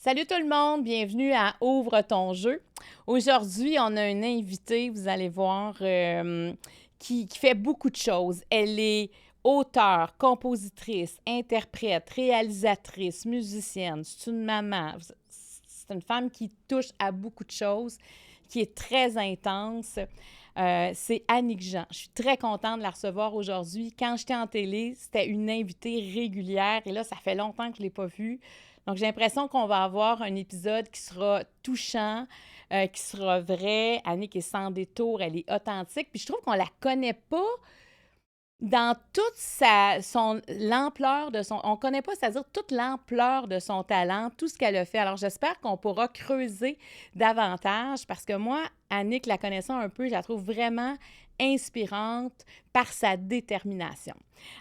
Salut tout le monde, bienvenue à Ouvre ton jeu. Aujourd'hui, on a une invitée, vous allez voir, qui fait beaucoup de choses. Elle est auteure, compositrice, interprète, réalisatrice, musicienne. C'est une maman. C'est une femme qui touche à beaucoup de choses, qui est très intense. C'est Annick Jean. Je suis très contente de la recevoir aujourd'hui. Quand j'étais en télé, c'était une invitée régulière et là, ça fait longtemps que je ne l'ai pas vue. Donc, j'ai l'impression qu'on va avoir un épisode qui sera touchant, qui sera vrai. Annick est sans détour, elle est authentique. Puis je trouve qu'on la connaît pas dans toute l'ampleur de son... On connaît pas, c'est-à-dire toute l'ampleur de son talent, tout ce qu'elle a fait. Alors, j'espère qu'on pourra creuser davantage parce que moi, Annick, la connaissant un peu, je la trouve vraiment inspirante par sa détermination.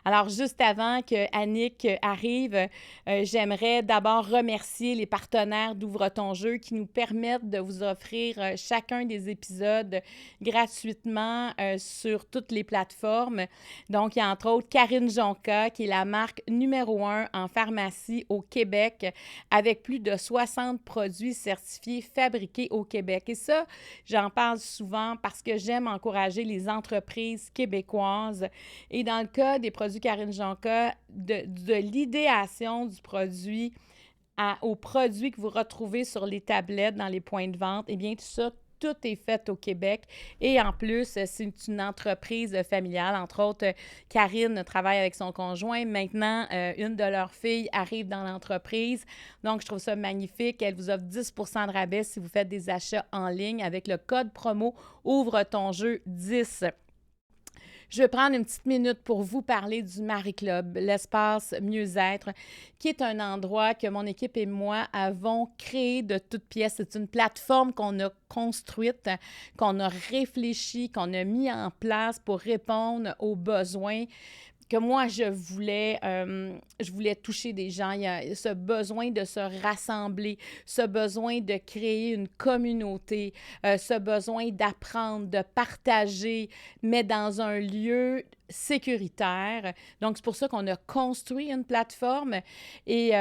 Alors, juste avant que Annick arrive, j'aimerais d'abord remercier les partenaires d'Ouvre ton jeu qui nous permettent de vous offrir chacun des épisodes gratuitement sur toutes les plateformes. Donc, il y a entre autres Karine Jonca, qui est la marque numéro 1 en pharmacie au Québec, avec plus de 60 produits certifiés fabriqués au Québec. Et ça, j'en parle souvent parce que j'aime encourager les entreprises québécoises. Et dans le cas des produits Karine Jonca, de l'idéation du produit aux produits que vous retrouvez sur les tablettes, dans les points de vente, eh bien, tout ça, tout est fait au Québec. Et en plus, c'est une entreprise familiale. Entre autres, Karine travaille avec son conjoint. Maintenant, une de leurs filles arrive dans l'entreprise. Donc, je trouve ça magnifique. Elle vous offre 10 de rabais si vous faites des achats en ligne avec le code promo Ouvre ton jeu 10. Je vais prendre une petite minute pour vous parler du Marie Club, l'espace mieux-être, qui est un endroit que mon équipe et moi avons créé de toutes pièces. C'est une plateforme qu'on a construite, qu'on a réfléchi, qu'on a mis en place pour répondre aux besoins que moi, je voulais toucher des gens. Il y a ce besoin de se rassembler, ce besoin de créer une communauté, ce besoin d'apprendre, de partager, mais dans un lieu sécuritaire. Donc, c'est pour ça qu'on a construit une plateforme et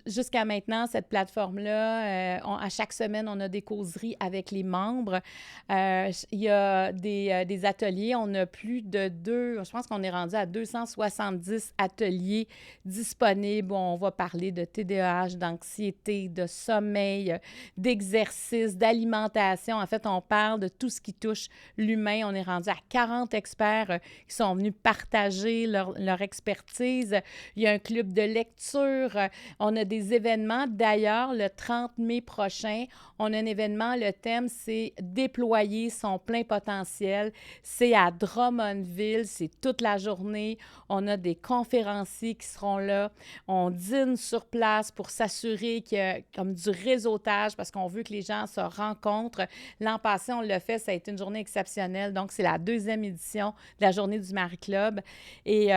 jusqu'à maintenant, cette plateforme-là, à chaque semaine, on a des causeries avec les membres. Il y a des ateliers. On a plus de je pense qu'on est rendu à 270 ateliers disponibles. On va parler de TDAH, d'anxiété, de sommeil, d'exercice, d'alimentation. En fait, on parle de tout ce qui touche l'humain. On est rendu à 40 experts qui sont venus partager leur expertise. Il y a un club de lecture. On a des événements. D'ailleurs, le 30 mai prochain, on a un événement. Le thème, c'est déployer son plein potentiel. C'est à Drummondville. C'est toute la journée. On a des conférenciers qui seront là. On dîne sur place pour s'assurer qu'il y a comme du réseautage parce qu'on veut que les gens se rencontrent. L'an passé, on l'a fait. Ça a été une journée exceptionnelle. Donc, c'est la 2e édition de la journée du Marie Club. Et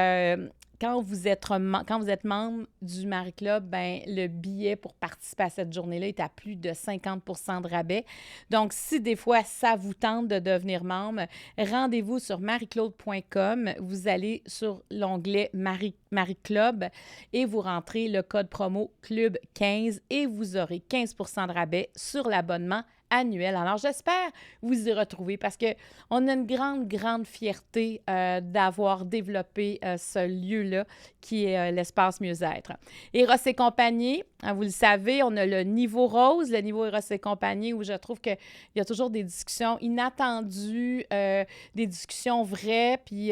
quand vous êtes membre du Marie Club, ben, le billet pour participer à cette journée-là est à plus de 50 de rabais. Donc, si des fois ça vous tente de devenir membre, rendez-vous sur marieclaude.com. Vous allez sur l'onglet Marie Club et vous rentrez le code promo CLUB15 et vous aurez 15 de rabais sur l'abonnement annuel. Alors, j'espère vous y retrouver parce qu'on a une grande, grande fierté d'avoir développé ce lieu-là qui est l'espace mieux-être. Eros et compagnie, vous le savez, on a le niveau rose, le niveau Eros et compagnie où je trouve qu'il y a toujours des discussions inattendues, des discussions vraies, puis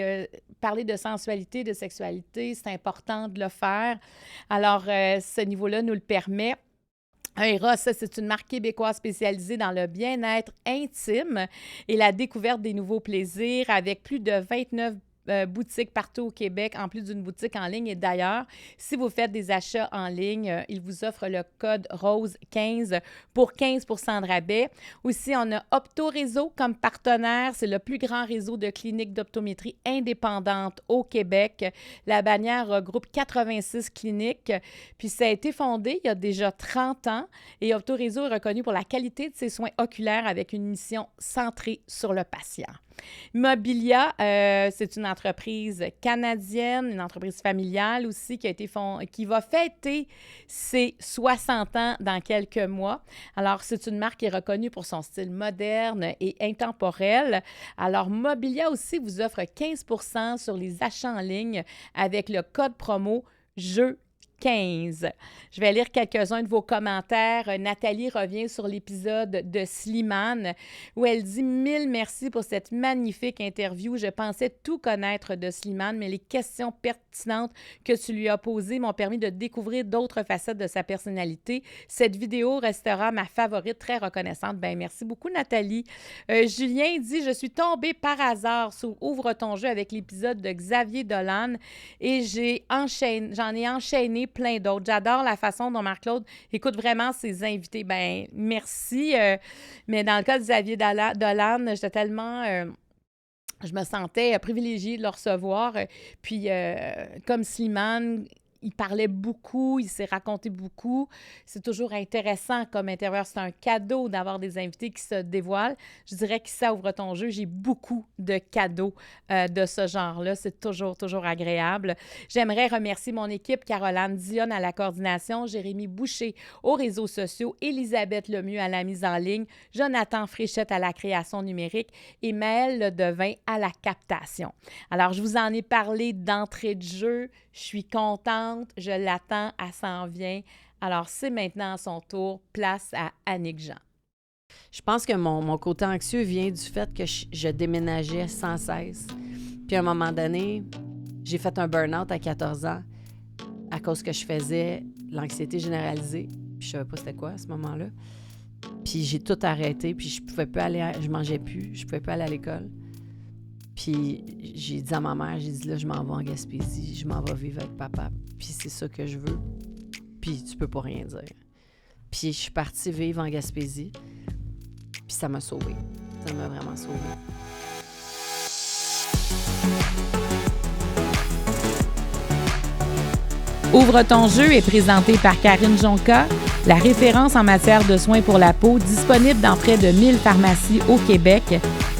parler de sensualité, de sexualité, c'est important de le faire. Alors, ce niveau-là nous le permet. Eros, ça, c'est une marque québécoise spécialisée dans le bien-être intime et la découverte des nouveaux plaisirs avec plus de 29 boutiques partout au Québec, en plus d'une boutique en ligne. Et d'ailleurs, si vous faites des achats en ligne, ils vous offrent le code ROSE15 pour 15 de rabais. Aussi, on a Optoréseau comme partenaire. C'est le plus grand réseau de cliniques d'optométrie indépendantes au Québec. La bannière regroupe 86 cliniques. Puis ça a été fondé il y a déjà 30 ans et Optoréseau est reconnu pour la qualité de ses soins oculaires avec une mission centrée sur le patient. Mobilia, c'est une entreprise canadienne, une entreprise familiale aussi qui va fêter ses 60 ans dans quelques mois. Alors, c'est une marque qui est reconnue pour son style moderne et intemporel. Alors, Mobilia aussi vous offre 15% sur les achats en ligne avec le code promo JEUX15. Je vais lire quelques-uns de vos commentaires. Nathalie revient sur l'épisode de Slimane où elle dit « Mille merci pour cette magnifique interview. Je pensais tout connaître de Slimane, mais les questions pertinentes que tu lui as posées m'ont permis de découvrir d'autres facettes de sa personnalité. Cette vidéo restera ma favorite, très reconnaissante. » Ben merci beaucoup, Nathalie. Julien dit « Je suis tombée par hasard sur Ouvre ton jeu avec l'épisode de Xavier Dolan et j'en ai enchaîné plein d'autres. J'adore la façon dont Marc-Claude écoute vraiment ses invités. » Ben merci. Mais dans le cas de Xavier Dolan, j'étais tellement... je me sentais privilégiée de le recevoir. Puis, comme Slimane, il parlait beaucoup, il s'est raconté beaucoup. C'est toujours intéressant comme intervieweur. C'est un cadeau d'avoir des invités qui se dévoilent. Je dirais que ça ouvre ton jeu. J'ai beaucoup de cadeaux de ce genre-là. C'est toujours, toujours agréable. J'aimerais remercier mon équipe, Caroline Dionne à la coordination, Jérémy Boucher aux réseaux sociaux, Elisabeth Lemieux à la mise en ligne, Jonathan Fréchette à la création numérique et Maëlle Devin à la captation. Alors, je vous en ai parlé d'entrée de jeu. Je suis contente, je l'attends, elle s'en vient. Alors, c'est maintenant à son tour. Place à Annick Jean. Je pense que mon côté anxieux vient du fait que je déménageais sans cesse. Puis à un moment donné, j'ai fait un burn-out à 14 ans à cause que je faisais l'anxiété généralisée. Puis je savais pas c'était quoi à ce moment-là. Puis j'ai tout arrêté, puis je pouvais plus aller, je mangeais plus, je pouvais plus aller à l'école. Puis j'ai dit à ma mère, j'ai dit là, je m'en vais en Gaspésie, je m'en vais vivre avec papa, puis c'est ça que je veux. Puis tu peux pas rien dire. Puis je suis partie vivre en Gaspésie, puis ça m'a sauvée. Ça m'a vraiment sauvée. Ouvre ton jeu est présenté par Karine Jonca, la référence en matière de soins pour la peau, disponible dans près de 1000 pharmacies au Québec,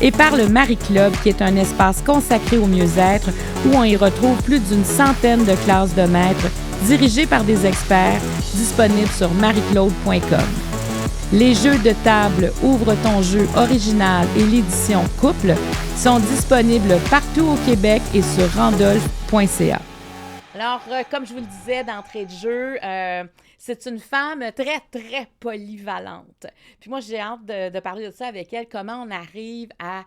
et par le Marie Club, qui est un espace consacré au mieux-être où on y retrouve plus d'une centaine de classes de maîtres dirigées par des experts, disponibles sur marieclaude.com. Les jeux de table Ouvre ton jeu original et l'édition Couple sont disponibles partout au Québec et sur randolph.ca. Alors, comme je vous le disais d'entrée de jeu, c'est une femme très, très polyvalente. Puis moi, j'ai hâte de parler de ça avec elle, comment on arrive à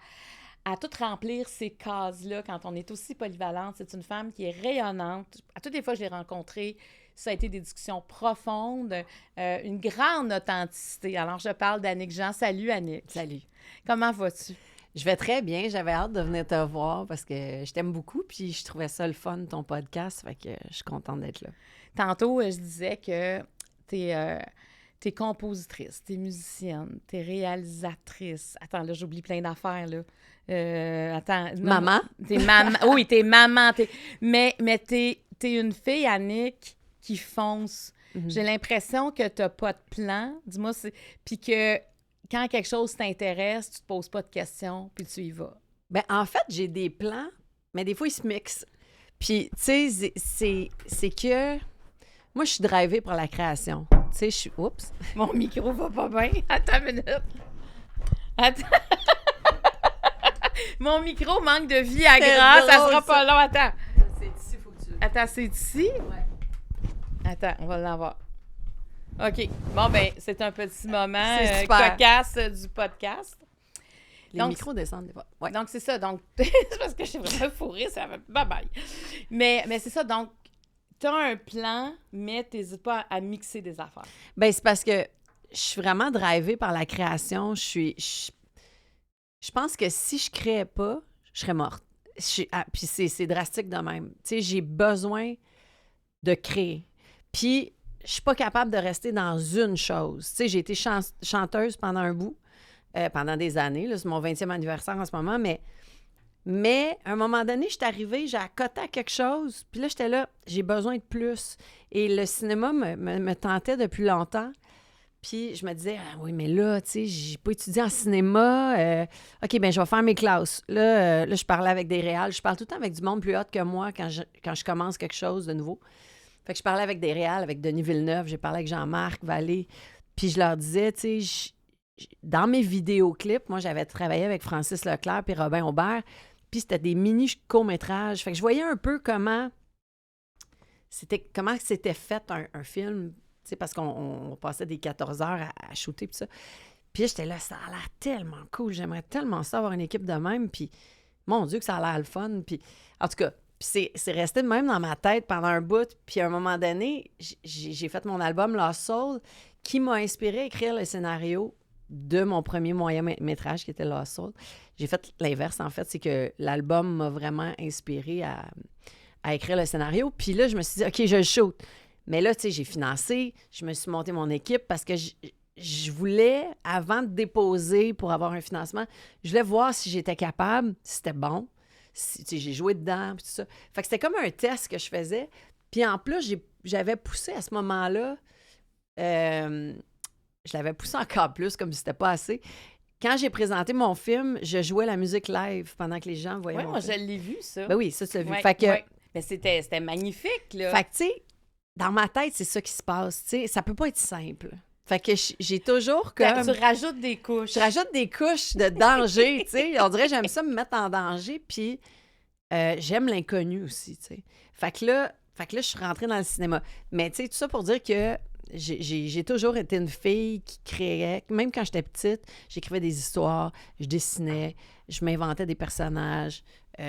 tout remplir ces cases-là quand on est aussi polyvalente. C'est une femme qui est rayonnante. À toutes les fois que je l'ai rencontrée, ça a été des discussions profondes, une grande authenticité. Alors, je parle d'Annick Jean. Salut, Annick. Salut. Comment vas-tu? Je vais très bien. J'avais hâte de venir te voir parce que je t'aime beaucoup, puis je trouvais ça le fun, ton podcast, fait que je suis contente d'être là. Tantôt, je disais que t'es compositrice, t'es musicienne, t'es réalisatrice. Attends, là, j'oublie plein d'affaires, là. Attends. Non, maman? T'es maman. Oui, t'es maman. Mais t'es une fille, Annick, qui fonce. Mm-hmm. J'ai l'impression que t'as pas de plan. Dis-moi, puis que quand quelque chose t'intéresse, tu te poses pas de questions, puis tu y vas. Bien, en fait, j'ai des plans, mais des fois, ils se mixent. Puis, tu sais, c'est que... Moi, je suis drivée par la création. Tu sais, je suis... Oups! Mon micro va pas bien. Attends une minute. Attends. Mon micro manque de Viagra. Ça sera pas long. Attends. C'est ici, faut que tu... Attends, c'est ici? Ouais. Attends, on va l'avoir. OK. Bon, ben c'est un petit moment cocasse du podcast. Les micros descendent des fois. Ouais. Donc, c'est ça. Donc, c'est parce que je suis vraiment fourrée, ça va... Bye-bye. Mais c'est ça. Donc, tu as un plan, mais tu n'hésites pas à mixer des affaires. Bien, c'est parce que je suis vraiment drivée par la création. Je pense que si je ne créais pas, je serais morte. Puis c'est drastique de même. Tu sais, j'ai besoin de créer. Puis, je suis pas capable de rester dans une chose. Tu sais, j'ai été chanteuse pendant un bout, pendant des années. Là, c'est mon 20e anniversaire en ce moment, mais à un moment donné, je suis arrivée, j'ai accoté à quelque chose, puis là, j'étais là, j'ai besoin de plus. Et le cinéma me tentait depuis longtemps. Puis je me disais, ah oui, mais là, tu sais, j'ai pas étudié en cinéma. OK, bien, je vais faire mes classes. Là, je parlais avec des réals. Je parle tout le temps avec du monde plus hot que moi quand je commence quelque chose de nouveau. Fait que je parlais avec des réals, avec Denis Villeneuve. J'ai parlé avec Jean-Marc Vallée. Puis je leur disais, tu sais, dans mes vidéoclips, moi, j'avais travaillé avec Francis Leclerc puis Robin Aubert. Puis c'était des mini courts-métrages. Fait que je voyais un peu comment c'était fait un film. Parce qu'on passait des 14 heures à shooter, puis ça. Puis j'étais là, ça a l'air tellement cool. J'aimerais tellement ça avoir une équipe de même. Puis, mon Dieu, que ça a l'air le fun. Puis, en tout cas, c'est resté de même dans ma tête pendant un bout. Puis, à un moment donné, j'ai fait mon album Lost Soul, qui m'a inspiré à écrire le scénario de mon premier moyen-métrage, qui était Lost Soul. J'ai fait l'inverse, en fait. C'est que l'album m'a vraiment inspiré à écrire le scénario. Puis là, je me suis dit, OK, je le shoot. Mais là, tu sais, j'ai financé, je me suis monté mon équipe parce que je voulais, avant de déposer pour avoir un financement, je voulais voir si j'étais capable, si c'était bon, si, tu sais, j'ai joué dedans, puis tout ça. Fait que c'était comme un test que je faisais. Puis en plus, j'avais poussé à ce moment-là, je l'avais poussé encore plus, comme si c'était pas assez. Quand j'ai présenté mon film, je jouais la musique live pendant que les gens voyaient mon film. Oui, moi, je l'ai vu, ça. Ben oui, ça, tu l'as vu. Ouais, Fait que... ouais. Mais c'était magnifique, là. Fait que, tu sais, dans ma tête, c'est ça qui se passe. Tu sais, ça peut pas être simple. Fait que j'ai toujours comme... Tu rajoutes des couches. Je rajoute des couches de danger, tu sais. On dirait que j'aime ça me mettre en danger, puis j'aime l'inconnu aussi, tu sais. Fait que là, je suis rentrée dans le cinéma. Mais tu sais, tout ça pour dire que j'ai toujours été une fille qui créait. Même quand j'étais petite, j'écrivais des histoires, je dessinais, je m'inventais des personnages. Tu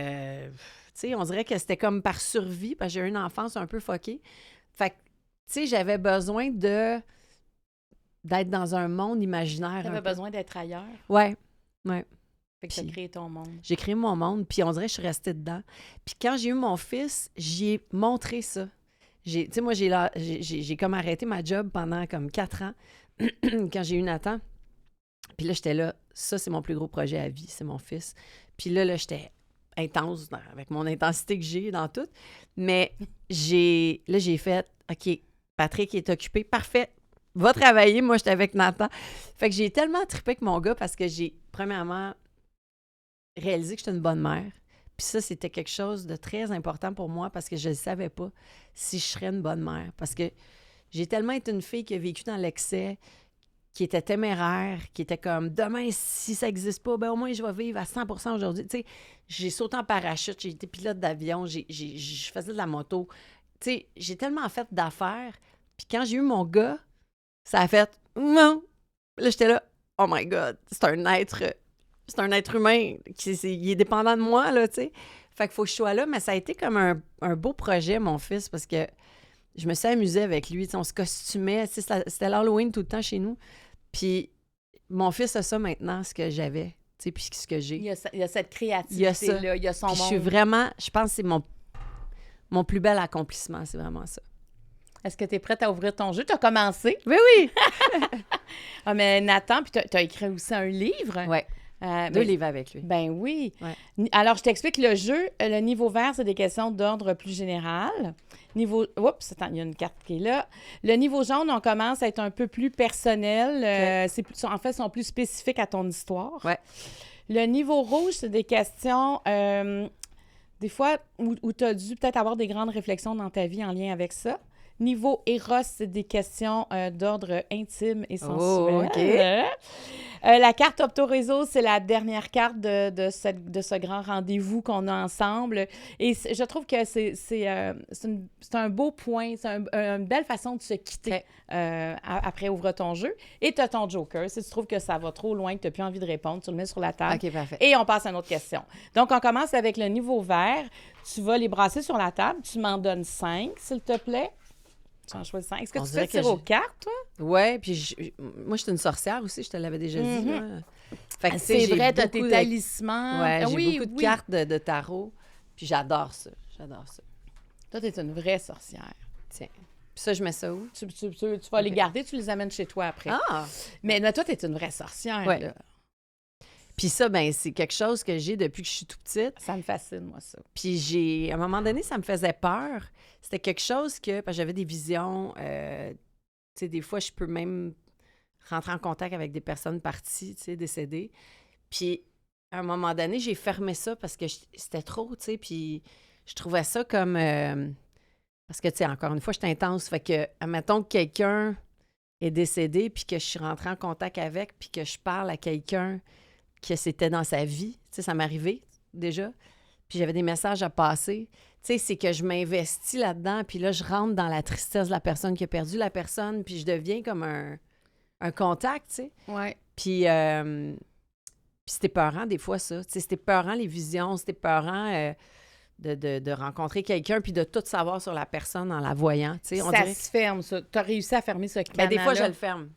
sais, on dirait que c'était comme par survie, parce que j'ai eu une enfance un peu fuckée. Fait que, tu sais, j'avais besoin d'être dans un monde imaginaire. T'avais besoin d'être ailleurs. Ouais. Fait que t'as créé ton monde. J'ai créé mon monde, puis on dirait que je suis restée dedans. Puis quand j'ai eu mon fils, j'y ai montré ça. Tu sais, moi, j'ai comme arrêté ma job pendant comme 4 ans quand j'ai eu Nathan. Puis là, j'étais là, ça, c'est mon plus gros projet à vie, c'est mon fils. Puis là, j'étais intense avec mon intensité que j'ai dans tout. Mais j'ai fait, OK, Patrick est occupé, parfait, va travailler, moi, j'étais avec Nathan. Fait que j'ai tellement trippé avec mon gars parce que j'ai, premièrement, réalisé que j'étais une bonne mère. Puis ça, c'était quelque chose de très important pour moi parce que je ne savais pas si je serais une bonne mère. Parce que j'ai tellement été une fille qui a vécu dans l'excès, qui était téméraire, qui était comme, demain, si ça n'existe pas, ben au moins, je vais vivre à 100% aujourd'hui. Tu sais, j'ai sauté en parachute, j'ai été pilote d'avion, je faisais de la moto. Tu sais, j'ai tellement fait d'affaires. Puis quand j'ai eu mon gars, ça a fait, non. Là, j'étais là, oh my God, c'est un être humain, il est dépendant de moi, là, tu sais. Fait qu'il faut que je sois là, mais ça a été comme un beau projet, mon fils, parce que je me suis amusée avec lui, tu sais, on se costumait, tu sais, c'était l'Halloween tout le temps chez nous. Puis mon fils a ça maintenant, ce que j'avais, tu sais, puis ce que j'ai. Il y a cette créativité-là, il y a son puis monde. je suis vraiment, je pense que c'est mon plus bel accomplissement, c'est vraiment ça. Est-ce que tu es prête à ouvrir ton jeu? Tu as commencé? Oui, oui! Ah, mais Nathan, puis tu as écrit aussi un livre. Oui. 2 livres avec lui. Ben oui. Ouais. Alors, je t'explique le jeu. Le niveau vert, c'est des questions d'ordre plus général. Oups, attends, il y a une carte qui est là. Le niveau jaune, on commence à être un peu plus personnel. Okay. En fait, sont plus spécifiques à ton histoire. Ouais. Le niveau rouge, c'est des questions, des fois, où tu as dû peut-être avoir des grandes réflexions dans ta vie en lien avec ça. Niveau Eros, c'est des questions d'ordre intime et sensuel. Oh, OK. La carte Opto-Réseau, c'est la dernière carte de ce grand rendez-vous qu'on a ensemble. Et je trouve que c'est un beau point, c'est une belle façon de se quitter après Ouvre ton jeu. Et tu as ton Joker. Si tu trouves que ça va trop loin, que tu n'as plus envie de répondre, tu le mets sur la table. OK, parfait. Et on passe à une autre question. Donc, on commence avec le niveau vert. Tu vas les brasser sur la table. Tu m'en donnes 5, s'il te plaît. Tu en choisis 5. Est-ce que tu fais tirer aux cartes, toi? Oui, puis moi, je suis une sorcière aussi, je te l'avais déjà dit. Là. Fait que c'est vrai, tu as tes talismans. Ouais, j'ai beaucoup de cartes de tarot, puis j'adore ça. Toi, tu es une vraie sorcière. Tiens. Puis ça, je mets ça où? Tu vas les garder, tu les amènes chez toi après. Ah! Mais toi, tu es une vraie sorcière. Ouais. Là. Puis ça, ben c'est quelque chose que j'ai depuis que je suis toute petite. Ça me fascine, moi, ça. Puis à un moment donné, ça me faisait peur. C'était quelque chose parce que j'avais des visions. Tu sais, des fois, je peux même rentrer en contact avec des personnes parties, tu sais, décédées. Puis, à un moment donné, j'ai fermé ça parce que c'était trop, tu sais, puis je trouvais ça comme... parce que, tu sais, encore une fois, je suis intense. Fait que, admettons que quelqu'un est décédé, puis que je suis rentrée en contact avec, puis que je parle à quelqu'un que c'était dans sa vie. Tu sais, ça m'arrivait déjà. Puis j'avais des messages à passer. Tu sais, c'est que je m'investis là-dedans, puis là, je rentre dans la tristesse de la personne qui a perdu la personne, puis je deviens comme un contact, tu sais. Ouais. Puis c'était peurant, des fois, ça. Tu sais, c'était peurant, les visions, c'était peurant de rencontrer quelqu'un, puis de tout savoir sur la personne en la voyant, tu sais. On Ça dirait se ferme, ça. Tu as réussi à fermer ce ben, canal-là. des fois, je le ferme.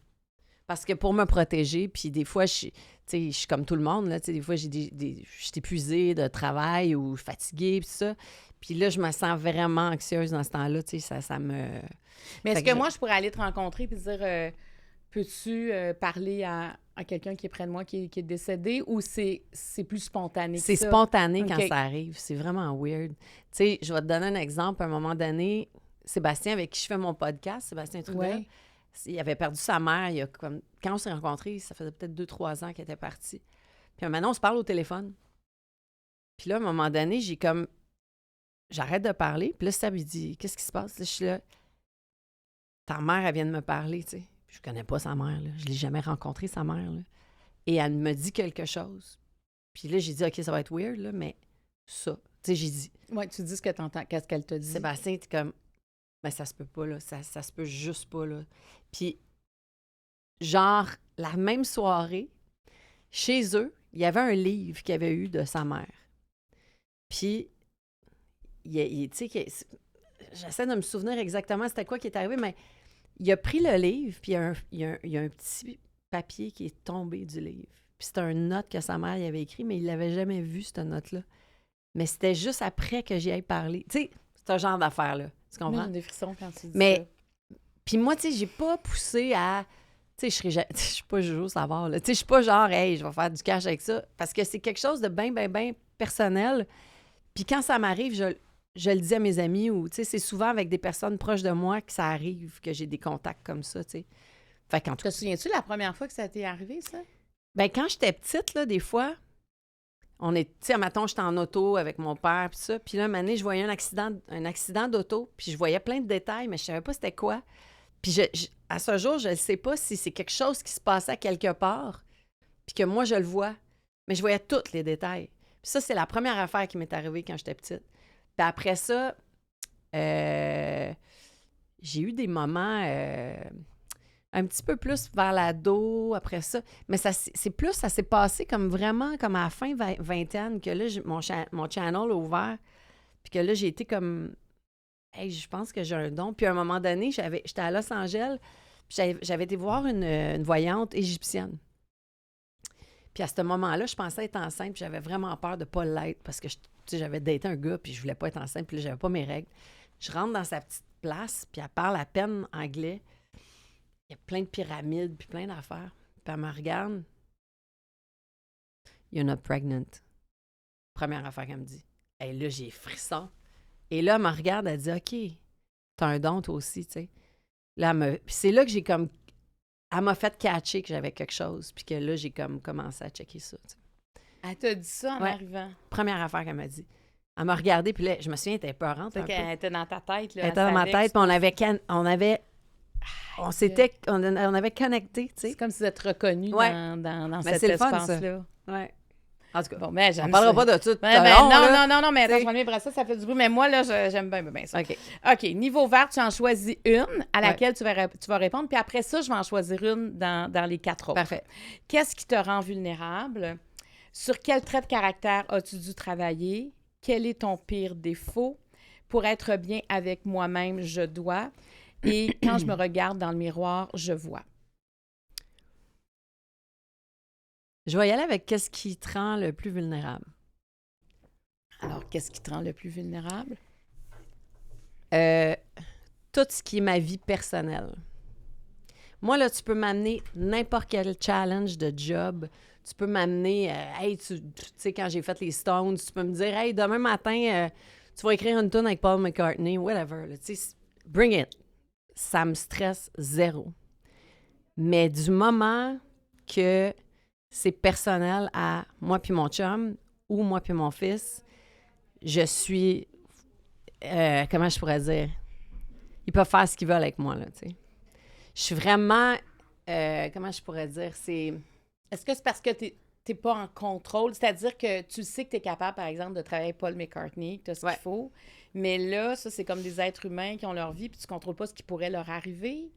Parce que pour me protéger, puis des fois, je suis comme tout le monde, là, tu sais, des fois, je suis épuisée de travail ou fatiguée, puis ça. Puis là, je me sens vraiment anxieuse dans ce temps-là, tu sais, ça me... Mais est-ce Fait que que moi, je pourrais aller te rencontrer puis te dire, peux-tu parler à quelqu'un qui est près de moi qui est décédé, ou c'est plus spontané que C'est ça? spontané quand OK. ça arrive. C'est vraiment weird. Tu sais, je vais te donner un exemple. À un moment donné, Sébastien, avec qui je fais mon podcast, Sébastien Trudel, Ouais. il avait perdu sa mère. Il y a comme... Quand on s'est rencontrés, ça faisait peut-être 2-3 ans qu'elle était partie. Puis maintenant, on se parle au téléphone. Puis là, à un moment donné, j'ai comme... J'arrête de parler. Puis là, Seb, il dit, qu'est-ce qui se passe? Là, je suis là. Ta mère, elle vient de me parler, tu sais. Je connais pas sa mère, là. Je l'ai jamais rencontrée, sa mère, là. Et elle me dit quelque chose. Puis là, j'ai dit, OK, ça va être weird, là, mais ça. Tu sais, j'ai dit, Ouais, tu dis ce que tu entends, qu'est-ce qu'elle te dit. Sébastien, t'es comme, ben ça se peut pas, là. Ça se peut juste pas, là. Puis, genre, la même soirée, chez eux, il y avait un livre qu'il avait eu de sa mère. Puis, tu sais, j'essaie de me souvenir exactement c'était quoi qui est arrivé, mais il a pris le livre, puis il y a un petit papier qui est tombé du livre. Puis c'était une note que sa mère y avait écrit, mais il l'avait jamais vue, cette note-là. Mais c'était juste après que j'y aille parler. Tu sais, c'est un genre d'affaire-là. Tu Moi, comprends? j'ai des frissons quand tu dis Mais, puis moi, tu sais, j'ai pas poussé à... Tu sais, je suis pas Jojo Savard, là. Tu sais, je suis pas genre, hey, je vais faire du cash avec ça. Parce que c'est quelque chose de bien, bien, bien personnel. Puis quand ça m'arrive, je le dis à mes amis, ou, tu sais, c'est souvent avec des personnes proches de moi que ça arrive, que j'ai des contacts comme ça, tu sais. Fait qu'en tout Te souviens-tu la première fois que ça t'est arrivé, ça? ben quand j'étais petite, là, des fois, tu sais, mettons, j'étais en auto avec mon père, puis ça, puis là, un moment donné, je voyais un accident d'auto, puis je voyais plein de détails, mais je savais pas c'était quoi. Puis à ce jour, je ne sais pas si c'est quelque chose qui se passait quelque part, puis que moi, je le vois, mais je voyais tous les détails. Puis ça, c'est la première affaire qui m'est arrivée quand j'étais petite. Puis après ça, j'ai eu des moments un petit peu plus vers l'ado, après ça. Mais ça s'est passé comme vraiment comme à la fin vingtaine, que là, mon channel a ouvert, puis que là, j'ai été comme, hey, je pense que j'ai un don. Puis à un moment donné, j'étais à Los Angeles, puis j'avais été voir une voyante égyptienne. Puis à ce moment-là, je pensais être enceinte, puis j'avais vraiment peur de ne pas l'être, parce que tu sais, j'avais daté un gars, puis je voulais pas être enceinte, puis là, j'avais pas mes règles. Je rentre dans sa petite place, puis elle parle à peine anglais. Il y a plein de pyramides, puis plein d'affaires. Puis elle me regarde. You're not pregnant. Première affaire qu'elle me dit. Et là, j'ai frisson. Et là, elle me regarde, elle dit, OK, t'as un don, toi aussi, tu sais. Là, puis c'est là que j'ai comme... Elle m'a fait catcher que j'avais quelque chose, puis que là, j'ai comme commencé à checker ça, tu sais. Elle t'a dit ça en Ouais. arrivant. Première affaire qu'elle m'a dit. Elle m'a regardée, puis là, je me souviens, elle était peurante un C'est peu. qu'elle était dans ta tête, là. Elle était dans ma tête, puis on avait connecté, tu sais. C'est comme si vous êtes reconnus Ouais. dans Mais cet c'est le fun, ça. espace-là. Ouais. En tout cas, Bon, ben, on j'aime parlera ça. pas de tout. Ouais, ben, non, mais attends, T'sais. je vais me ça fait du bruit. Mais moi, là, j'aime bien ça. OK. OK, niveau vert, tu en choisis une à Ouais. laquelle tu vas répondre. Puis après ça, je vais en choisir une dans les 4 autres. Parfait. Qu'est-ce qui te rend vulnérable? Sur quel trait de caractère as-tu dû travailler? Quel est ton pire défaut? Pour être bien avec moi-même, je dois. Et quand je me regarde dans le miroir, je vois. Je vais y aller avec qu'est-ce qui te rend le plus vulnérable. Alors, qu'est-ce qui te rend le plus vulnérable? Tout ce qui est ma vie personnelle. Moi, là, tu peux m'amener n'importe quel challenge de job. Tu peux m'amener, hey, tu sais, quand j'ai fait les Stones, tu peux me dire, hey, demain matin, tu vas écrire une tune avec Paul McCartney, whatever. Tu sais, bring it. Ça me stresse zéro. Mais du moment que c'est personnel à moi puis mon chum ou moi puis mon fils, je suis... comment je pourrais dire? Ils peuvent faire ce qu'ils veulent avec moi, là, tu sais. Je suis vraiment... comment je pourrais dire? C'est... Est-ce que c'est parce que t'es pas en contrôle? C'est-à-dire que tu sais que tu es capable, par exemple, de travailler avec Paul McCartney, que tu as ce qu'il faut, mais là, ça, c'est comme des êtres humains qui ont leur vie puis tu contrôles pas ce qui pourrait leur arriver.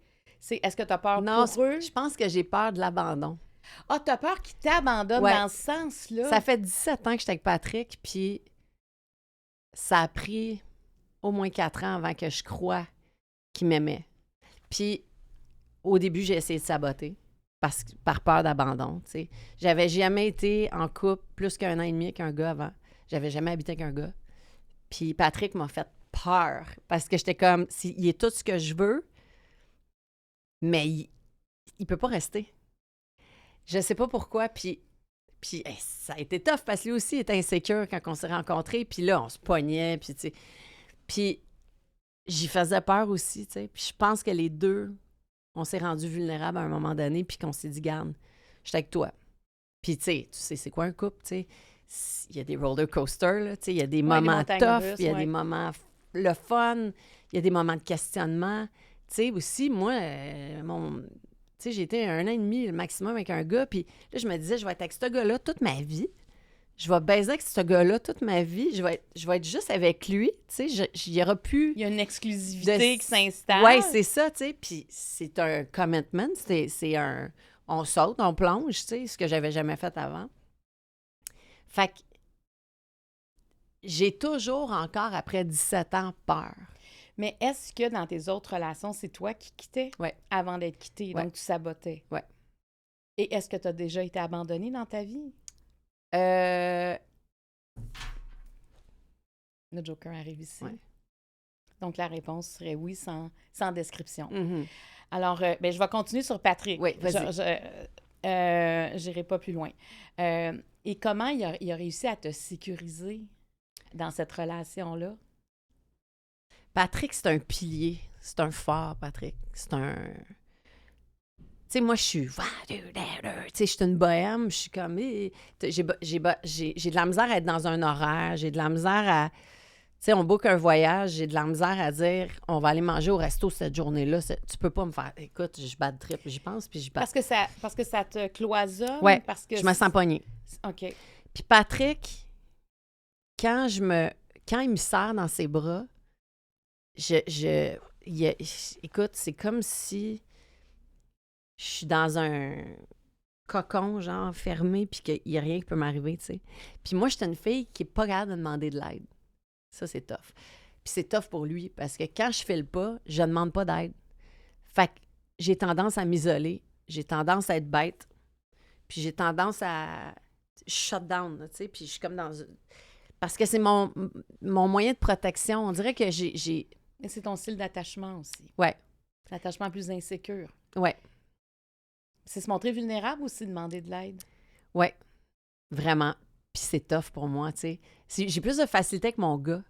Est-ce que tu as peur pour eux? Je pense que j'ai peur de l'abandon. Ah, tu as peur qu'ils t'abandonnent dans ce sens-là? Ça fait 17 ans que j'étais avec Patrick, puis ça a pris au moins 4 ans avant que je croie qu'il m'aimait. Puis au début, j'ai essayé de saboter par peur d'abandon, tu sais. J'avais jamais été en couple plus qu'1 an et demi avec un gars avant. J'avais jamais habité avec un gars. Puis Patrick m'a fait peur parce que j'étais comme, il est tout ce que je veux, mais il peut pas rester. Je sais pas pourquoi, puis ça a été tough parce que lui aussi était insécure quand on s'est rencontrés, puis là, on se pognait, puis tu sais. Puis j'y faisais peur aussi, tu sais. Puis je pense que les deux, on s'est rendus vulnérables à un moment donné, puis qu'on s'est dit, garde, je suis avec toi. Puis tu sais, c'est quoi un couple, tu sais? Il y a des roller coasters, là, tu sais, il y a des moments tough, il y a des moments le fun, il y a des moments de questionnement. Tu sais, aussi, moi, tu sais, j'ai été 1 an et demi le maximum avec un gars, puis là, je me disais, je vais être avec ce gars-là toute ma vie. Je vais baiser avec ce gars-là toute ma vie. Je vais être juste avec lui. Tu sais, j'y aurais pu... Il y a une exclusivité qui s'installe. Oui, c'est ça, tu sais. Puis c'est un commitment. C'est un... On saute, on plonge, tu sais, ce que j'avais jamais fait avant. Fait que j'ai toujours encore, après 17 ans, peur. Mais est-ce que dans tes autres relations, c'est toi qui quittais avant d'être quitté, donc tu sabotais? Oui. Et est-ce que tu as déjà été abandonnée dans ta vie? Le Joker arrive ici. Ouais. Donc, la réponse serait oui, sans description. Mm-hmm. Alors, je vais continuer sur Patrick. Oui, vas-y. J'irai pas plus loin. Et comment il a réussi à te sécuriser dans cette relation-là? Patrick, c'est un pilier. C'est un phare, Patrick. C'est un... Tu sais, moi, je suis... Tu sais, je suis une bohème. Je suis comme... J'ai de la misère à être dans un horaire. J'ai de la misère à... Tu sais, on book un voyage. J'ai de la misère à dire, on va aller manger au resto cette journée-là. Tu peux pas me faire... Écoute, je bats de trip. J'y pense, puis j'y passe. Parce que ça te cloisonne? Oui, parce que je me sens pognée. OK. Puis Patrick, quand il me serre dans ses bras, écoute, c'est comme si je suis dans un cocon, genre, fermé, puis qu'il n'y a rien qui peut m'arriver, tu sais. Puis moi, j'étais une fille qui n'est pas capable de demander de l'aide. Ça, c'est tough. Puis c'est tough pour lui, parce que quand je file pas, je ne demande pas d'aide. Fait que j'ai tendance à m'isoler, j'ai tendance à être bête, puis j'ai tendance à shut down, tu sais, puis je suis comme dans... Parce que c'est mon moyen de protection. On dirait que j'ai... Et c'est ton style d'attachement aussi. Ouais. L'attachement plus insécure. Ouais. C'est se montrer vulnérable ou c'est demander de l'aide? Ouais. Vraiment. Puis c'est tough pour moi, tu sais. J'ai plus de facilité avec mon gars.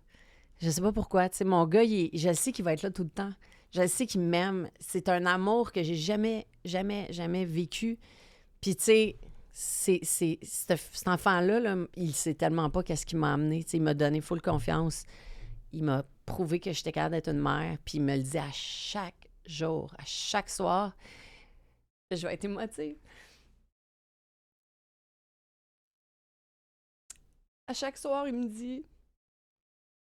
Je sais pas pourquoi, tu sais. Mon gars, je sais qu'il va être là tout le temps. Je sais qu'il m'aime. C'est un amour que j'ai jamais vécu. Puis, tu sais, cet enfant-là, là, il sait tellement pas qu'est-ce qu'il m'a amené. Tu sais, il m'a donné full confiance. Il m'a prouvé que j'étais capable d'être une mère. Puis il me le dit à chaque jour, à chaque soir. Je vais être émotive. À chaque soir, il me dit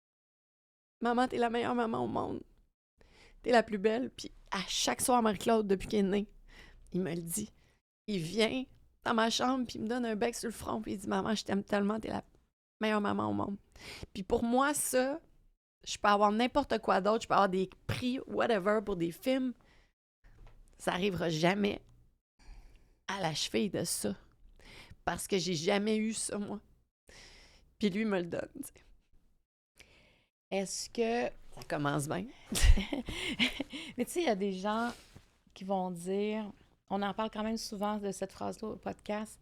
« Maman, t'es la meilleure maman au monde. T'es la plus belle. » Puis à chaque soir, Marie-Claude, depuis qu'il est né, il me le dit. Il vient dans ma chambre, puis il me donne un bec sur le front, puis il dit « Maman, je t'aime tellement, t'es la meilleure maman au monde. » Puis pour moi, ça, je peux avoir n'importe quoi d'autre, je peux avoir des prix, whatever, pour des films. Ça n'arrivera jamais à la cheville de ça. Parce que j'ai jamais eu ça, moi. Puis lui me le donne, tu sais. Est-ce que... Ça commence bien. Mais tu sais, il y a des gens qui vont dire... On en parle quand même souvent de cette phrase-là au podcast.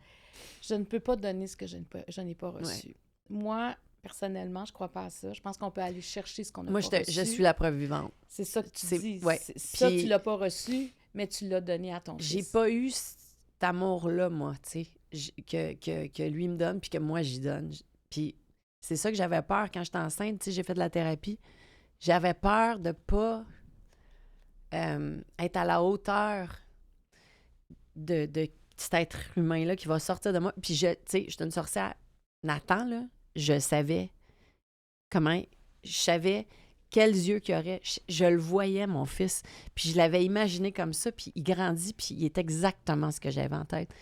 Je ne peux pas donner ce que je n'ai pas reçu. Ouais. Moi, personnellement, je crois pas à ça. Je pense qu'on peut aller chercher ce qu'on n'a pas reçu. Moi, je suis la preuve vivante. C'est ça que tu dis. Ouais. Ça, tu l'as pas reçu, mais tu l'as donné à ton J'ai fils. pas eu cet amour-là, moi, tu sais, que lui me donne puis que moi, j'y donne. Puis c'est ça que j'avais peur quand j'étais enceinte. Tu sais, j'ai fait de la thérapie. J'avais peur de pas être à la hauteur de cet être humain-là qui va sortir de moi. Puis, tu sais, je suis une sorcière. Nathan, là, je savais comment... Je savais quels yeux qu'il aurait. Je le voyais, mon fils. Puis je l'avais imaginé comme ça. Puis il grandit, puis il est exactement ce que j'avais en tête.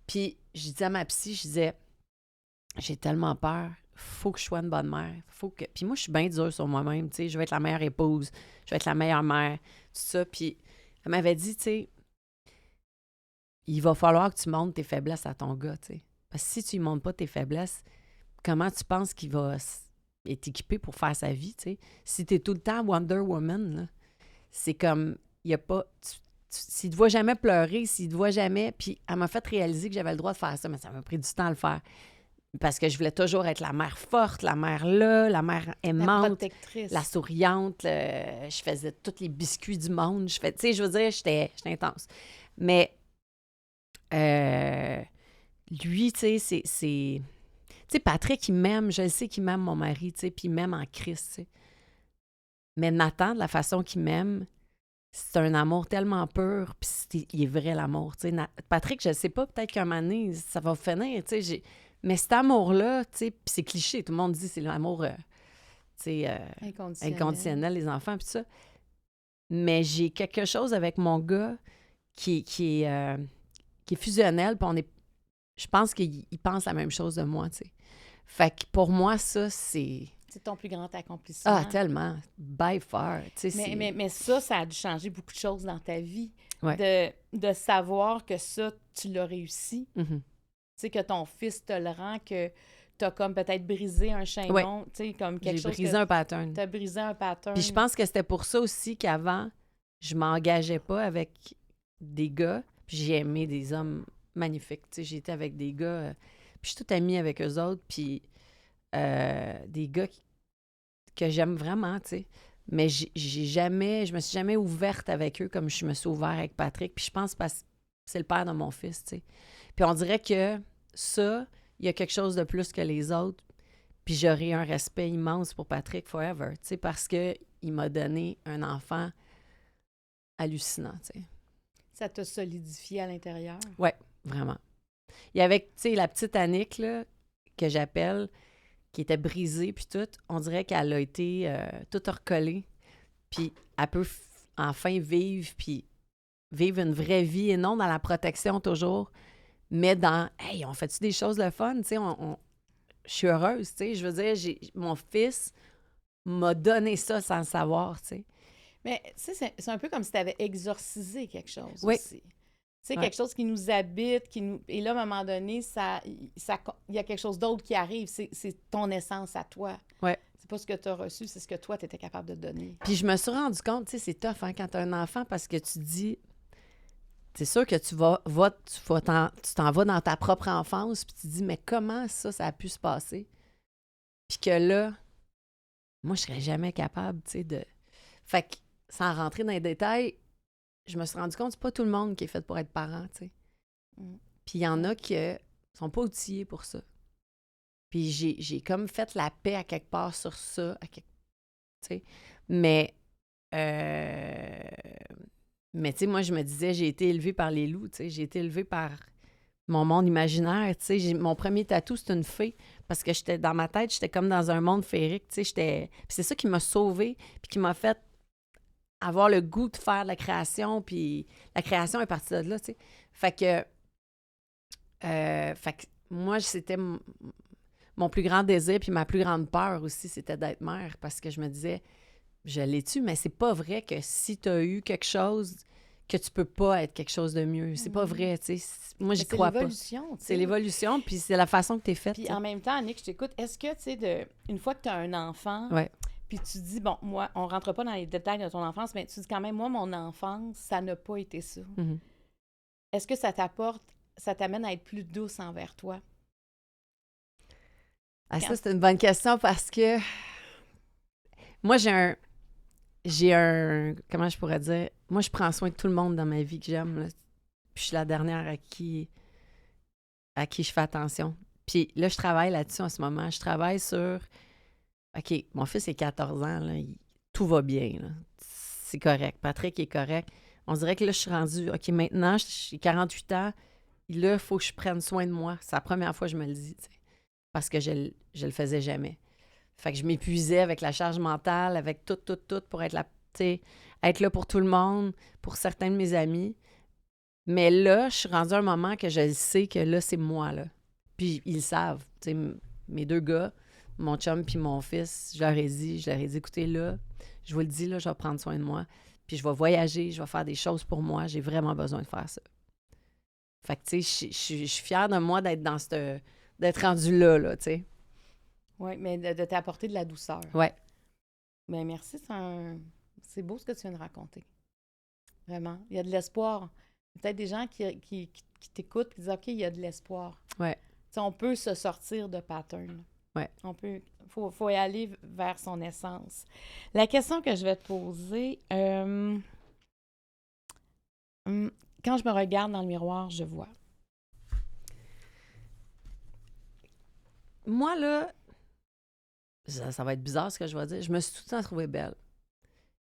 Puis je disais à ma psy, je disais, j'ai tellement peur. Faut que je sois une bonne mère. Faut que... Puis moi, je suis bien dure sur moi-même. Tu sais, je vais être la meilleure épouse. Je vais être la meilleure mère. Tout ça. Puis elle m'avait dit, tu sais, il va falloir que tu montres tes faiblesses à ton gars, tu sais. Parce que si tu ne montres pas tes faiblesses, comment tu penses qu'il va être équipé pour faire sa vie, tu sais? Si tu es tout le temps Wonder Woman, là, c'est comme, il n'y a pas... S'il te voit jamais pleurer, s'il te voit jamais... Puis elle m'a fait réaliser que j'avais le droit de faire ça, mais ça m'a pris du temps à le faire. Parce que je voulais toujours être la mère forte, la mère là, la mère aimante, La protectrice. la souriante. Je faisais tous les biscuits du monde. Tu sais, je veux dire, j'étais intense. Mais lui, tu sais, c'est... Tu sais, Patrick, il m'aime. Je le sais qu'il m'aime, mon mari, tu sais, puis il m'aime en Christ, tu sais. Mais Nathan, de la façon qu'il m'aime, c'est un amour tellement pur, puis il est vrai, l'amour, tu sais. Patrick, je sais pas, peut-être qu'un moment donné, ça va finir, tu sais. Mais cet amour-là, tu sais, puis c'est cliché, tout le monde dit c'est l'amour, tu sais, inconditionnel, les enfants, puis ça. Mais j'ai quelque chose avec mon gars qui est fusionnel, puis je pense qu'il pense la même chose de moi, tu sais. Fait que pour moi, ça, c'est... C'est ton plus grand accomplissement. Ah, tellement. By far. Tu sais, mais ça a dû changer beaucoup de choses dans ta vie. Ouais. De savoir que ça, tu l'as réussi. Mm-hmm. Tu sais, que ton fils te le rend, que tu as comme peut-être brisé un chaînon. Tu sais, comme quelque chose. J'ai brisé un pattern. Tu as brisé un pattern. Puis je pense que c'était pour ça aussi qu'avant, je m'engageais pas avec des gars. Puis j'ai aimé des hommes magnifiques. Tu sais, j'étais avec des gars. Puis je suis toute amie avec eux autres. Puis des gars que j'aime vraiment, tu sais. Mais je me suis jamais ouverte avec eux comme je me suis ouverte avec Patrick. Puis je pense parce que c'est le père de mon fils, tu sais. Puis on dirait que ça, il y a quelque chose de plus que les autres. Puis j'aurai un respect immense pour Patrick forever, tu sais, parce qu'il m'a donné un enfant hallucinant, tu sais. Ça t'a solidifié à l'intérieur? Oui, vraiment. Il y avait, tu sais, la petite Annick, là, que j'appelle, qui était brisée, puis tout, on dirait qu'elle a été toute recollée, puis elle peut enfin vivre, puis vivre une vraie vie, et non dans la protection toujours, mais dans, hey, on fait-tu des choses le fun, tu sais, je suis heureuse, tu sais, je veux dire, mon fils m'a donné ça sans le savoir, tu sais. Mais, tu sais, c'est un peu comme si tu avais exorcisé quelque chose Oui. aussi. Tu sais, quelque chose qui nous habite, et là, à un moment donné, il y a quelque chose d'autre qui arrive. C'est ton essence à toi. Ouais. C'est pas ce que tu as reçu, c'est ce que toi, tu étais capable de donner. Puis je me suis rendu compte, tu sais, c'est tough hein, quand tu as un enfant parce que tu dis, c'est sûr que tu t'en vas dans ta propre enfance, puis tu dis, mais comment ça a pu se passer? Puis que là, moi, je serais jamais capable, tu sais, de... Fait que, sans rentrer dans les détails, je me suis rendu compte que c'est pas tout le monde qui est fait pour être parent, tu sais. Puis il y en a qui sont pas outillés pour ça. Puis j'ai comme fait la paix à quelque part sur ça, tu sais. Mais tu sais, moi, je me disais, j'ai été élevée par les loups, tu sais. J'ai été élevée par mon monde imaginaire, tu sais. Mon premier tatou, c'est une fée. Parce que j'étais dans ma tête, j'étais comme dans un monde féerique, tu sais. Puis c'est ça qui m'a sauvée, puis qui m'a fait avoir le goût de faire de la création, puis la création est partie de là, tu sais. Fait que moi, c'était mon plus grand désir, puis ma plus grande peur aussi, c'était d'être mère, parce que je me disais, je l'ai-tu, mais c'est pas vrai que si tu as eu quelque chose, que tu peux pas être quelque chose de mieux. C'est pas vrai, tu sais. Moi, j'y crois pas. C'est l'évolution, tu sais. C'est l'évolution, puis c'est la façon que t'es faite. Puis en même temps, Annick, je t'écoute, est-ce que, tu sais, une fois que tu as un enfant... Ouais. Puis tu dis, bon, moi, on rentre pas dans les détails de ton enfance, mais tu dis quand même, moi, mon enfance, ça n'a pas été ça. Mm-hmm. Est-ce que ça t'amène à être plus douce envers toi? Ah, ça, c'est une bonne question parce que moi, j'ai un, comment je pourrais dire, moi, je prends soin de tout le monde dans ma vie que j'aime, là. Puis je suis la dernière à qui je fais attention. Puis là, je travaille là-dessus en ce moment. Je travaille sur... OK, mon fils a 14 ans, là, tout va bien, là. C'est correct. Patrick est correct. On dirait que là, je suis rendue... OK, maintenant, j'ai 48 ans. Là, il faut que je prenne soin de moi. C'est la première fois que je me le dis, tu sais, parce que je le faisais jamais. Fait que je m'épuisais avec la charge mentale, avec tout pour être là, tu sais, être là pour tout le monde, pour certains de mes amis. Mais là, je suis rendue à un moment que je sais que là, c'est moi, là. Puis ils le savent. Tu sais, mes 2 gars, mon chum puis mon fils, je leur ai dit, écoutez, là, je vous le dis, là, je vais prendre soin de moi. Puis je vais voyager, je vais faire des choses pour moi. J'ai vraiment besoin de faire ça. Fait que, tu sais, je suis fière de moi d'être rendue là, tu sais. Oui, mais de t'apporter de la douceur. Ouais. Bien, merci. C'est beau ce que tu viens de raconter. Vraiment. Il y a de l'espoir. Peut-être des gens qui t'écoutent et disent OK, il y a de l'espoir. Ouais. T'sais, on peut se sortir de pattern. Ouais. On peut. Faut y aller vers son essence. La question que je vais te poser, quand je me regarde dans le miroir, je vois. Moi, là, ça va être bizarre ce que je vais dire. Je me suis tout le temps trouvée belle.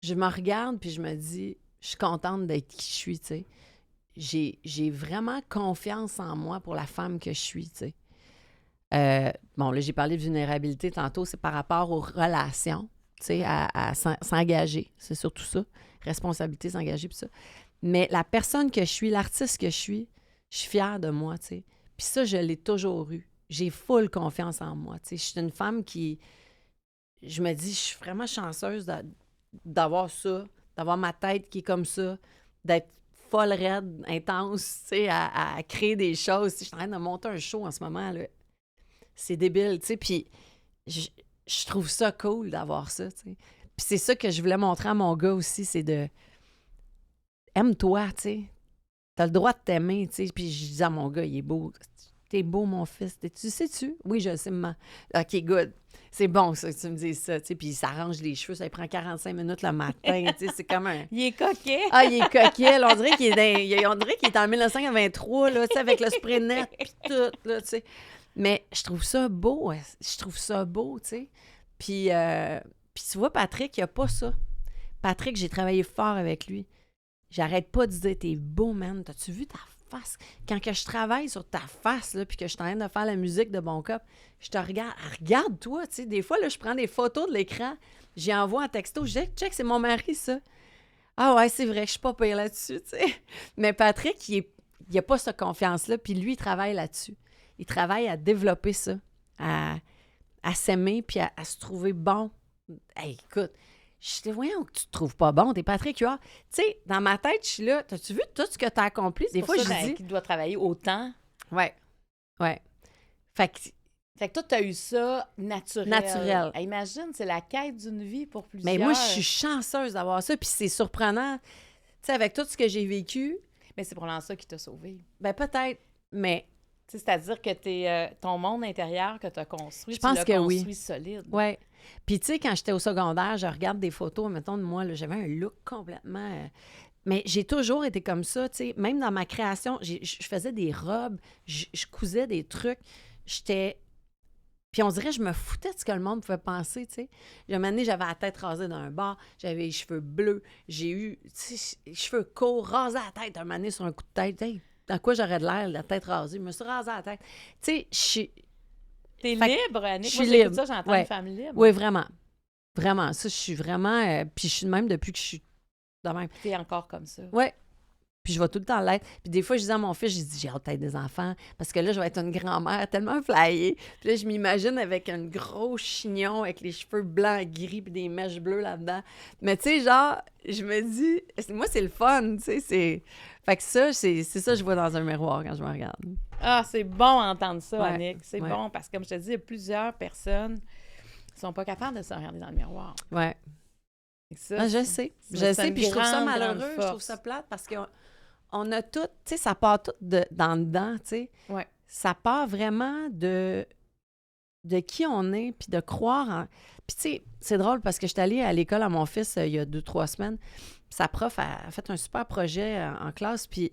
Je me regarde puis je me dis, je suis contente d'être qui je suis, tu sais. J'ai vraiment confiance en moi pour la femme que je suis, tu sais. Bon, là, j'ai parlé de vulnérabilité tantôt, c'est par rapport aux relations, tu sais, à s'engager. C'est surtout ça. Responsabilité, s'engager, puis ça. Mais la personne que je suis, l'artiste que je suis fière de moi, tu sais. Puis ça, je l'ai toujours eu. J'ai full confiance en moi, tu sais. Je suis une femme qui... Je me dis, je suis vraiment chanceuse d'avoir ça, d'avoir ma tête qui est comme ça, d'être folle raide, intense, tu sais, à créer des choses. Je suis en train de monter un show en ce moment, là. C'est débile, tu sais, puis je trouve ça cool d'avoir ça, tu sais. Puis c'est ça que je voulais montrer à mon gars aussi, c'est de... Aime-toi, tu sais. T'as le droit de t'aimer, tu sais. Puis je dis à mon gars, il est beau. T'es beau, mon fils. Tu sais-tu? Oui, je le sais, maman. OK, good. C'est bon, ça, que tu me dises ça, tu sais. Puis il s'arrange les cheveux, ça lui prend 45 minutes le matin, tu sais. C'est comme un... Il est coquet. Ah, il est coquet. Là, on dirait qu'il est en 1923, là, tu sais, avec le spray net, puis tout, là, tu sais. Mais je trouve ça beau. Je trouve ça beau, tu sais. Puis tu vois, Patrick, il a pas ça. Patrick, j'ai travaillé fort avec lui. J'arrête pas de dire, t'es beau, man. T'as-tu vu ta face? Quand que je travaille sur ta face, là, puis que je suis en train de faire la musique de Bon Cop, je te regarde. Regarde-toi, tu sais. Des fois, là, je prends des photos de l'écran, j'y envoie un texto. Je dis, check, c'est mon mari, ça. Ah ouais, c'est vrai, je suis pas pire là-dessus, tu sais. Mais Patrick, il a pas cette confiance-là, puis lui, il travaille là-dessus. Il travaille à développer ça, à s'aimer, puis à se trouver bon. Hey, écoute, je dis, voyons que tu te trouves pas bon, t'es Patrick Huard. Tu sais, dans ma tête, je suis là, t'as-tu vu tout ce que t'as accompli? Des fois, je dis... qu'il doit travailler autant. Ouais. Fait que toi, t'as eu ça naturel. Hey, imagine, c'est la quête d'une vie pour plusieurs. Mais moi, je suis chanceuse d'avoir ça, puis c'est surprenant. Tu sais, avec tout ce que j'ai vécu... Mais c'est probablement ça qui t'a sauvée. Ben peut-être, mais... C'est-à-dire que ton monde intérieur que tu as construit, je pense tu que l'as construit oui. Solide. Oui. Puis, tu sais, quand j'étais au secondaire, je regarde des photos, mettons, de moi, là, j'avais un look complètement... Mais j'ai toujours été comme ça, tu sais. Même dans ma création, je faisais des robes, je cousais des trucs. J'étais... Puis on dirait que je me foutais de ce que le monde pouvait penser, tu sais. Un moment donné, j'avais la tête rasée d'un bord, j'avais les cheveux bleus, j'ai eu, tu sais, les cheveux courts, rasés à la tête, un moment donné, sur un coup de tête, hey, dans quoi j'aurais de l'air, la tête rasée? Je me suis rasée à la tête. Tu sais, je suis... T'es libre, Annick. Je suis libre. libre. Ça, j'entends une femme libre. Oui, vraiment. Vraiment. Ça, je suis vraiment... puis je suis de même depuis que je suis de même. T'es encore comme ça. Oui. Puis je vais tout le temps l'être. Puis des fois, je dis à mon fils, je dis, j'ai hâte d'être des enfants, parce que là, je vais être une grand-mère tellement flyée. Puis là, je m'imagine avec un gros chignon, avec les cheveux blancs, gris, puis des mèches bleues là-dedans. Mais tu sais, genre, je me dis, moi, c'est le fun, tu sais, c'est... Fait que ça, c'est ça que je vois dans un miroir quand je me regarde. Ah, c'est bon d'entendre ça, Annick. C'est ouais. bon, parce que comme je te dis, il y a plusieurs personnes qui sont pas capables de se regarder dans le miroir. Ouais. Ça, je sais. Je sais, puis je trouve ça malheureux, je trouve ça plate, parce qu'on a tout, tu sais, ça part tout dans le dedans, tu sais. Ouais. Ça part vraiment de qui on est, puis de croire en... Puis tu sais, c'est drôle, parce que je suis allée à l'école à mon fils il y a 2-3 semaines, sa prof a fait un super projet en classe, puis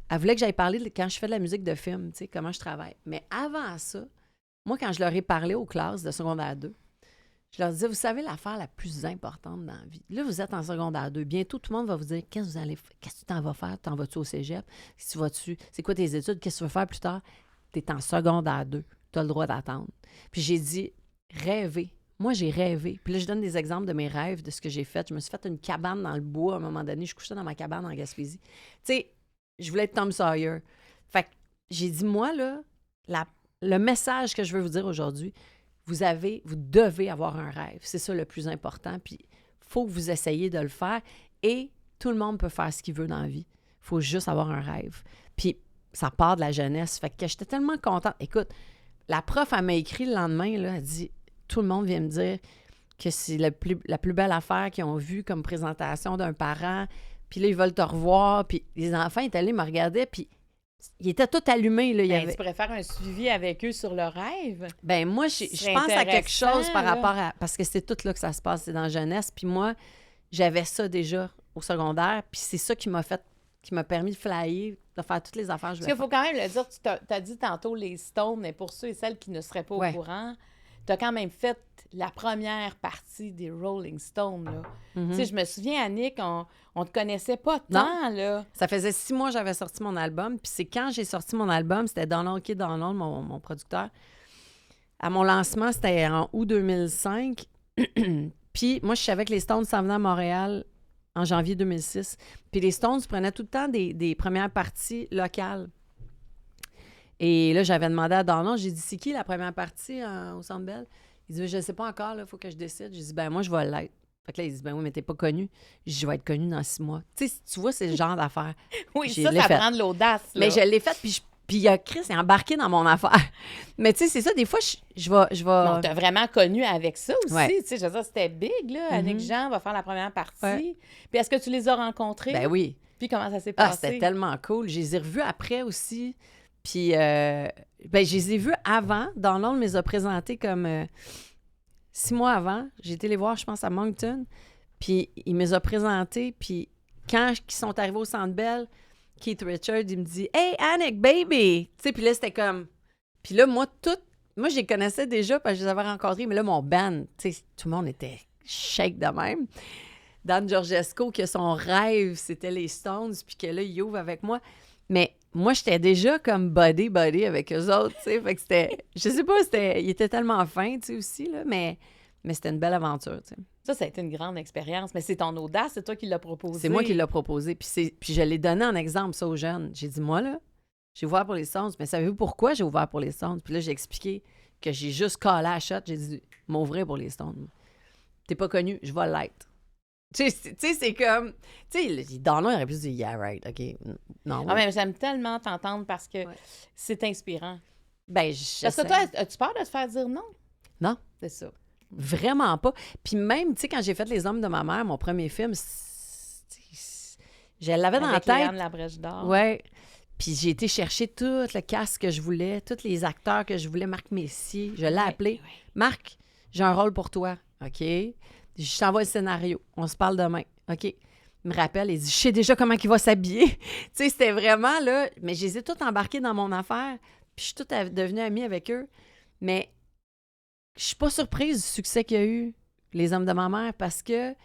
elle voulait que j'aille parler quand je fais de la musique de film, tu sais, comment je travaille. Mais avant ça, moi, quand je leur ai parlé aux classes de secondaire 2, je leur disais, vous savez l'affaire la plus importante dans la vie. Là, vous êtes en secondaire 2. Bientôt, tout le monde va vous dire, qu'est-ce que tu t'en vas faire? T'en vas-tu au cégep? Si tu vas-tu? C'est quoi tes études? Qu'est-ce que tu veux faire plus tard? T'es en secondaire 2. T'as le droit d'attendre. Puis j'ai dit, rêver. Moi, j'ai rêvé. Puis là, je donne des exemples de mes rêves, de ce que j'ai fait. Je me suis fait une cabane dans le bois à un moment donné. Je couchais dans ma cabane en Gaspésie. Tu sais, je voulais être Tom Sawyer. Fait que j'ai dit, moi, là, le message que je veux vous dire aujourd'hui, vous devez avoir un rêve. C'est ça le plus important. Puis, il faut que vous essayiez de le faire. Et tout le monde peut faire ce qu'il veut dans la vie. Il faut juste avoir un rêve. Puis, ça part de la jeunesse. Fait que j'étais tellement contente. Écoute, la prof, elle m'a écrit le lendemain, là, elle dit, tout le monde vient me dire que c'est la plus belle affaire qu'ils ont vue comme présentation d'un parent. Puis là, ils veulent te revoir. Puis les enfants étaient allés, ils me regardaient, puis ils étaient tous allumés. Là. Tu pourrais faire un suivi avec eux sur le rêve? Ben moi, je pense à quelque chose par rapport à... Parce que c'est tout là que ça se passe, c'est dans la jeunesse. Puis moi, j'avais ça déjà au secondaire. Puis c'est ça qui m'a permis de flyer, de faire toutes les affaires que je voulais faire. Parce qu'il faut quand même le dire, tu as dit tantôt les Stones, mais pour ceux et celles qui ne seraient pas au courant, tu as quand même fait la première partie des Rolling Stones, là. Tu sais, je me souviens, Annick, on te connaissait pas tant, là. Ça faisait 6 mois que j'avais sorti mon album, puis c'est quand j'ai sorti mon album, c'était Donald K. Donald, mon producteur. À mon lancement, c'était en août 2005. Puis moi, je savais que les Stones s'en venaient à Montréal en janvier 2006. Puis les Stones prenaient tout le temps des premières parties locales. Et là, j'avais demandé à Donald, j'ai dit, c'est qui la première partie au Centre Bell? Il dit, je ne sais pas encore, il faut que je décide. J'ai dit, ben moi, je vais l'être. Fait que là, il dit, ben oui, mais t'es pas connu. J'ai dit, je vais être connu dans 6 mois. Tu sais, tu vois, c'est le genre d'affaire. Oui, ça prend de l'audace. Là. Mais je l'ai faite, puis Chris est embarqué dans mon affaire. Mais tu sais, c'est ça, des fois, je vais... Non, t'as vraiment connu avec ça aussi. Ouais. Tu sais, je veux dire, c'était big, là. Annick Jean va faire la première partie. Ouais. Puis est-ce que tu les as rencontrés? Ben oui. Puis comment ça s'est passé? C'était tellement cool. Je les ai revus après aussi. Puis, ben, je les ai vus avant. Donald me les a présentés comme 6 mois avant. J'ai été les voir, je pense, à Moncton. Puis, il me les a présentés. Puis, quand ils sont arrivés au Centre Bell, Keith Richards, il me dit « Hey, Annick, baby! » Tu sais, puis là, c'était comme... Puis là, moi, je les connaissais déjà parce que je les avais rencontrés. Mais là, mon band, tu sais, tout le monde était shake de même. Dan Georgesco, que son rêve, c'était les Stones. Puis que là, il ouvre avec moi. Mais... moi, j'étais déjà comme buddy avec eux autres, tu sais. Fait que c'était... Je sais pas, il était tellement fin, tu sais, aussi, là, mais c'était une belle aventure, tu sais. Ça a été une grande expérience. Mais c'est ton audace, c'est toi qui l'as proposé. C'est moi qui l'ai proposé. Puis je l'ai donné en exemple, ça, aux jeunes. J'ai dit, moi, là, j'ai ouvert pour les Stones, mais savez-vous pourquoi j'ai ouvert pour les Stones? Puis là, j'ai expliqué que j'ai juste collé à la shot. J'ai dit, m'ouvrir pour les Stones. T'es pas connu, je vais l'être. Tu sais, c'est comme... Tu sais, dans l'un, il aurait pu se dire « Yeah, right, OK. » Non. Ah, mais j'aime tellement t'entendre parce que c'est inspirant. Ben, parce que toi, as-tu peur de te faire dire non? Non. C'est ça. Vraiment pas. Puis même, tu sais, quand j'ai fait Les Hommes de ma mère, mon premier film, je l'avais dans la tête. Léane Labrèche d'or. Ouais. Puis j'ai été chercher tout le cast que je voulais, tous les acteurs que je voulais. Marc Messier, je l'ai appelé. Ouais. Marc, j'ai un rôle pour toi. OK? Je t'envoie le scénario. On se parle demain. OK? Il me rappelle, il dit, je sais déjà comment il va s'habiller. Tu sais, c'était vraiment, là... Mais je les ai tous embarqués dans mon affaire. Puis je suis toute devenue amie avec eux. Mais je suis pas surprise du succès qu'il y a eu, Les Hommes de ma mère, parce que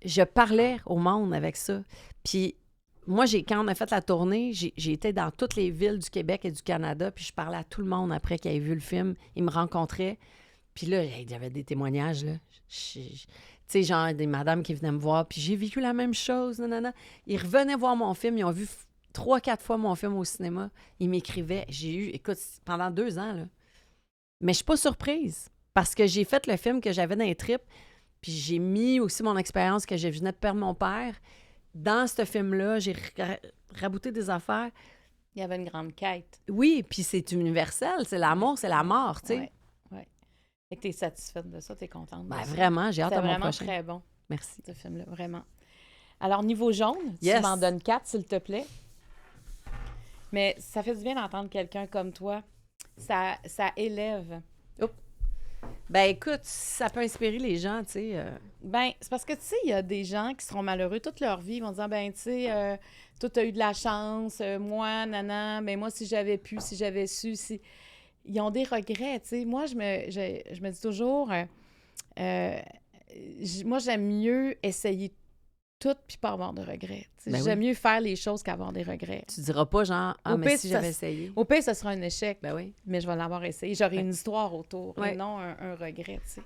je parlais au monde avec ça. Puis moi, quand on a fait la tournée, j'ai été dans toutes les villes du Québec et du Canada, puis je parlais à tout le monde après qu'ils avaient vu le film. Ils me rencontraient. Puis là, il y avait des témoignages, là. Tu sais, genre des madames qui venaient me voir, puis j'ai vécu la même chose, nanana. Ils revenaient voir mon film, ils ont vu 3-4 fois mon film au cinéma. Ils m'écrivaient. J'ai eu, écoute, pendant 2 ans, là. Mais je suis pas surprise, parce que j'ai fait le film que j'avais dans les tripes, puis j'ai mis aussi mon expérience que je venais de perdre mon père. Dans ce film-là, j'ai rabouté des affaires. Il y avait une grande quête. Oui, puis c'est universel. C'est l'amour, c'est la mort, tu sais. Ouais. Et que tu es satisfaite de ça, tu es contente. Ben, vraiment, j'ai hâte à mon prochain. C'est vraiment très bon. Merci. Ce film-là, vraiment. Alors, niveau jaune, tu m'en donnes 4, s'il te plaît. Mais ça fait du bien d'entendre quelqu'un comme toi. Ça élève. Oups. Ben écoute, ça peut inspirer les gens, tu sais. Ben, c'est parce que, tu sais, il y a des gens qui seront malheureux toute leur vie. Ils vont dire, ben, tu sais, toi, t'as eu de la chance, moi, nana, mais moi, si j'avais pu, si j'avais su, si... Ils ont des regrets, tu sais. Moi, je me dis toujours, moi, j'aime mieux essayer tout puis pas avoir de regrets. Tu sais. Ben J'aime oui. mieux faire les choses qu'avoir des regrets. Tu diras pas genre, ah, Au mais pire, si ça j'avais s- essayé. Au pire, ce sera un échec, Ben oui. mais je vais l'avoir essayé. J'aurai Ouais. une histoire autour Ouais. et non un regret, tu sais.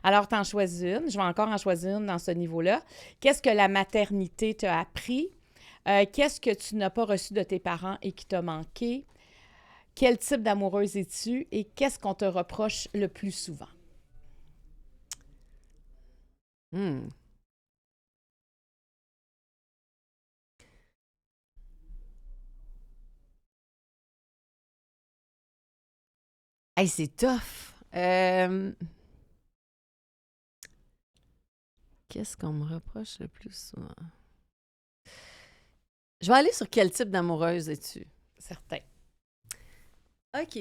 Alors, t'en choisis une. Je vais encore en choisir une dans ce niveau-là. Qu'est-ce que la maternité t'a appris? Qu'est-ce que tu n'as pas reçu de tes parents et qui t'a manqué? Quel type d'amoureuse es-tu? Et qu'est-ce qu'on te reproche le plus souvent? Hmm. Hey, c'est tough. Qu'est-ce qu'on me reproche le plus souvent? Je vais aller sur quel type d'amoureuse es-tu? Certain. OK.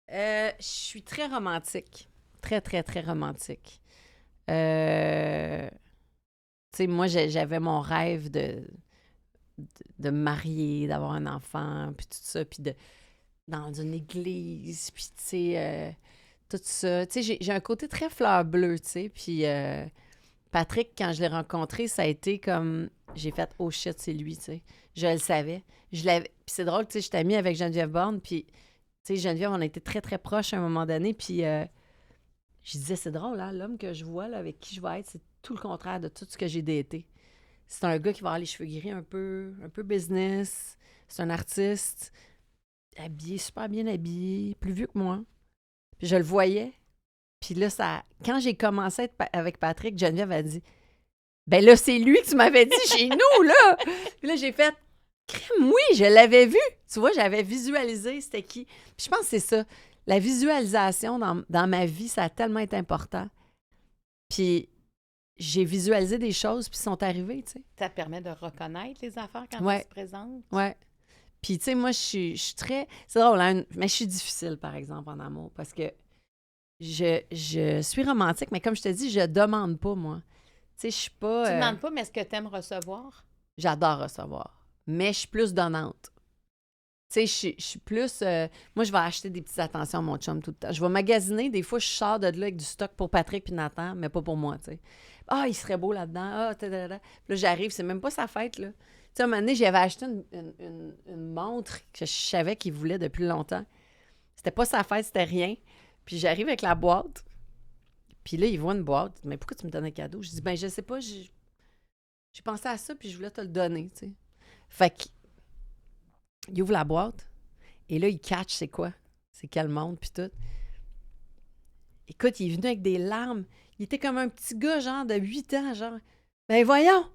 Je suis très romantique. Très, très, très romantique. Tu sais, moi, j'avais mon rêve de me marier, d'avoir un enfant, puis tout ça, puis dans une église, puis tu sais, tout ça. Tu sais, j'ai un côté très fleur bleue, tu sais, puis Patrick, quand je l'ai rencontré, ça a été comme... J'ai fait « Oh shit, c'est lui », tu sais. Je le savais. Je l'avais... Puis c'est drôle, tu sais, j'étais amie avec Geneviève Borne, puis, tu sais, Geneviève, on a été très, très proches à un moment donné, puis je disais, c'est drôle, hein, l'homme que je vois, là, avec qui je vais être, c'est tout le contraire de tout ce que j'ai daté. C'est un gars qui va avoir les cheveux gris un peu business, c'est un artiste, habillé, super bien habillé, plus vieux que moi. Puis je le voyais. Puis là, quand j'ai commencé à être avec Patrick, Geneviève a dit « Ben là, c'est lui que tu m'avais dit chez nous, là! » Puis là, j'ai fait « Crème, oui, je l'avais vu! » Tu vois, j'avais visualisé c'était qui. Puis je pense que c'est ça. La visualisation dans ma vie, ça a tellement été important. Puis j'ai visualisé des choses, puis sont arrivées, tu sais. Ça te permet de reconnaître les affaires quand Ouais. elles se présentent. Ouais. Puis, tu sais, moi, je suis très... C'est drôle, hein, mais je suis difficile, par exemple, en amour, parce que je suis romantique, mais comme je te dis, je demande pas, moi. Tu sais, je suis pas... Tu ne demandes pas, mais est-ce que tu aimes recevoir? J'adore recevoir, mais je suis plus donnante. Tu sais, je suis plus... moi, je vais acheter des petites attentions à mon chum tout le temps. Je vais magasiner. Des fois, je sors de là avec du stock pour Patrick puis Nathan, mais pas pour moi, tu sais. Ah, il serait beau là-dedans. Ah, tadadada. Puis là, j'arrive, c'est même pas sa fête, là. Tu sais, à un moment donné, j'avais acheté une montre que je savais qu'il voulait depuis longtemps. C'était pas sa fête, c'était rien. Puis j'arrive avec la boîte. Puis là, il voit une boîte. Mais pourquoi tu me donnes un cadeau? Je dis, ben, je sais pas, j'ai pensé à ça, puis je voulais te le donner, tu sais. Fait que il ouvre la boîte et là, il catch c'est quoi? C'est quel monde, puis tout. Écoute, il est venu avec des larmes. Il était comme un petit gars, genre, de 8 ans, genre. Ben voyons!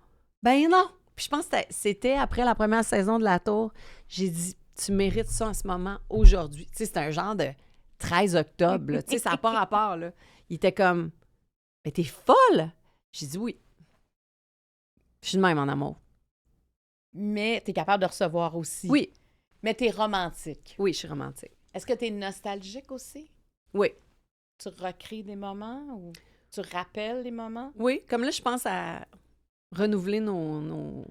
Ben non! Puis je pense que c'était après la première saison de La Tour. J'ai dit, tu mérites ça en ce moment, aujourd'hui. Tu sais, c'est un genre de 13 octobre, là. Tu sais, ça n'a pas rapport, là. Il était comme, mais t'es folle! J'ai dit oui. Je suis de même en amour. Mais tu es capable de recevoir aussi. Oui, Mais tu es romantique. oui, je suis romantique. Est-ce que tu es nostalgique aussi? Oui. Tu recrées des moments ou tu rappelles les moments? Oui, comme là, je pense à renouveler notre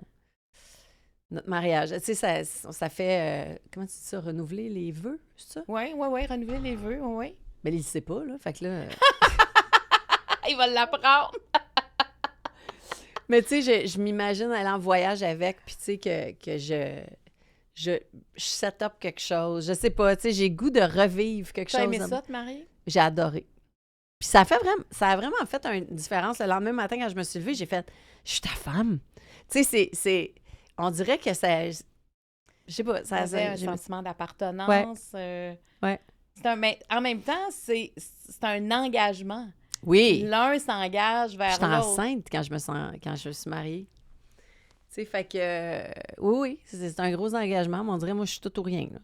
mariage. Tu sais, ça fait... comment tu dis ça? Renouveler les vœux, c'est ça? Oui, oui, oui, renouveler les vœux, oui. Mais il ne sait pas, là. Fait que là... Il va l'apprendre! Mais tu sais, je m'imagine aller en voyage avec, puis tu sais, que je set up quelque chose. Je sais pas, tu sais, j'ai goût de revivre quelque Tu as chose. aimé ça, te marier? J'ai adoré. Puis ça a vraiment fait une différence. Le lendemain matin, quand je me suis levée, j'ai fait « Je suis ta femme! » Tu sais, c'est... On dirait que ça... Je sais pas, ça... Avait un j'ai- sentiment d'appartenance. Ouais. Mais en même temps, c'est un engagement. Oui! L'un s'engage vers J'étais l'autre. enceinte quand je me suis mariée. Tu sais, fait que... oui, c'est un gros engagement, mais on dirait, moi, je suis tout ou rien, là.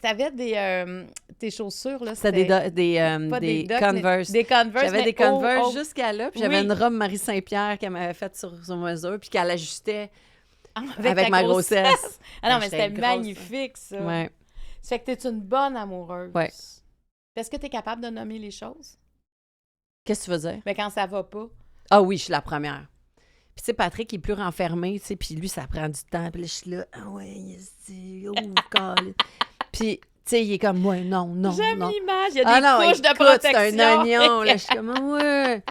T'avais tes chaussures, là? C'était pas des Docs, Converse. mais des Converse, J'avais mais des Converse haut. jusqu'à là, puis j'avais Oui. une robe Marie Saint-Pierre qu'elle m'avait faite sur mesure, puis qu'elle ajustait avec ta ma grossesse. Ah non, mais J'étais c'était grosse. magnifique, ça. Ouais. Ça fait que t'es une bonne amoureuse. Ouais. Est-ce que t'es capable de nommer les choses? Qu'est-ce que tu veux dire? Mais quand ça va pas. Ah oui, je suis la première. Puis tu sais, Patrick, il est plus renfermé, tu sais, puis lui, ça prend du temps. Puis là, je suis là, ah ouais, oh, colle. Puis, tu sais, il est comme, ouais, non. J'aime non. l'image, il y a des couches de écoute, protection. C'est un oignon, là, je suis comme, ah ouais.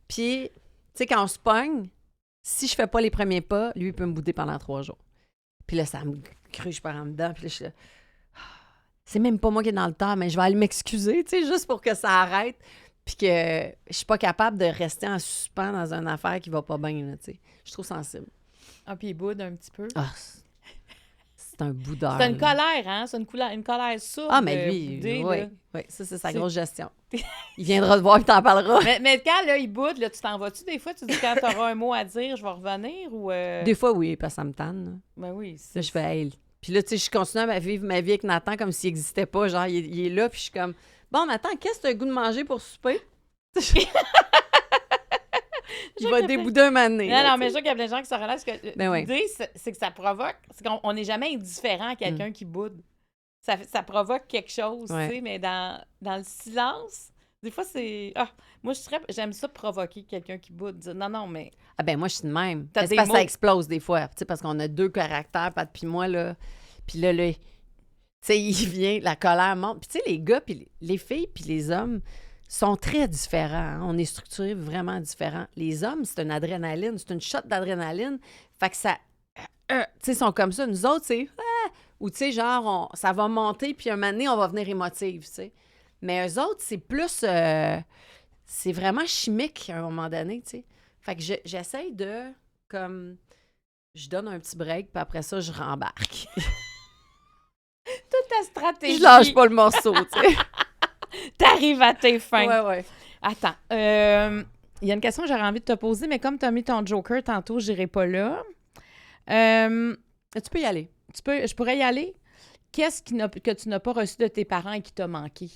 Puis, tu sais, quand on se pogne, si je fais pas les premiers pas, lui, il peut me bouder pendant 3 jours. Puis là, ça me cruche par en dedans, puis là, je suis là, c'est même pas moi qui est dans le temps, mais je vais aller m'excuser, tu sais, juste pour que ça arrête. Puis que je suis pas capable de rester en suspens dans une affaire qui va pas bien, là, tu sais. Je suis trop sensible. Ah, puis il boude un petit peu. Ah, c'est un boudeur. C'est une colère, hein? C'est une colère sourde. Ah, mais lui, boudée, oui. là. Oui, ça, c'est sa grosse gestion. Il viendra te voir et t'en parlera. Mais quand, là, il boude, là, tu t'en vas-tu des fois? Tu dis quand t'auras un mot à dire, je vais revenir ou... Des fois, oui, parce que ça me tanne. Là. Ben oui. Là, je fais, hey. Puis là, tu sais, je continue à vivre ma vie avec Nathan comme s'il n'existait pas. Genre, il est là, puis je suis comme, bon, Nathan, qu'est-ce que tu as le goût de manger pour souper? Il va débouder un moment donné. Non, mais je vois qu'il y a plein de gens qui se relaxent. L'idée, oui. c'est que ça provoque... C'est qu'on n'est jamais indifférent à quelqu'un qui boude. Ça provoque quelque chose, tu sais, mais dans le silence... Des fois, c'est... Ah, moi, j'aime ça provoquer quelqu'un qui boude. Dire, non, mais... Ah ben moi, je suis de même. T'as C'est parce que ça explose des fois. Tu sais, parce qu'on a 2 caractères, Pat puis moi, là. Puis là, tu sais, il vient, la colère monte. Puis tu sais, les gars, puis les filles, puis les hommes sont très différents. Hein? On est structurés vraiment différents. Les hommes, c'est une adrénaline, c'est une shot d'adrénaline. Fait que ça... tu sais, sont comme ça. Nous autres, c'est... ou tu sais, genre, ça va monter, puis un moment donné, on va venir émotive, tu sais. Mais eux autres, c'est plus... c'est vraiment chimique à un moment donné, tu sais. Fait que j'essaye de, comme... Je donne un petit break, puis après ça, je rembarque. Toute ta stratégie. Je lâche pas le morceau, tu sais. T'arrives à tes fins. Ouais. Attends. Il y a une question que j'aurais envie de te poser, mais comme tu as mis ton joker tantôt, j'irai pas là. Tu peux y aller. Je pourrais y aller? Qu'est-ce que tu n'as pas reçu de tes parents et qui t'a manqué?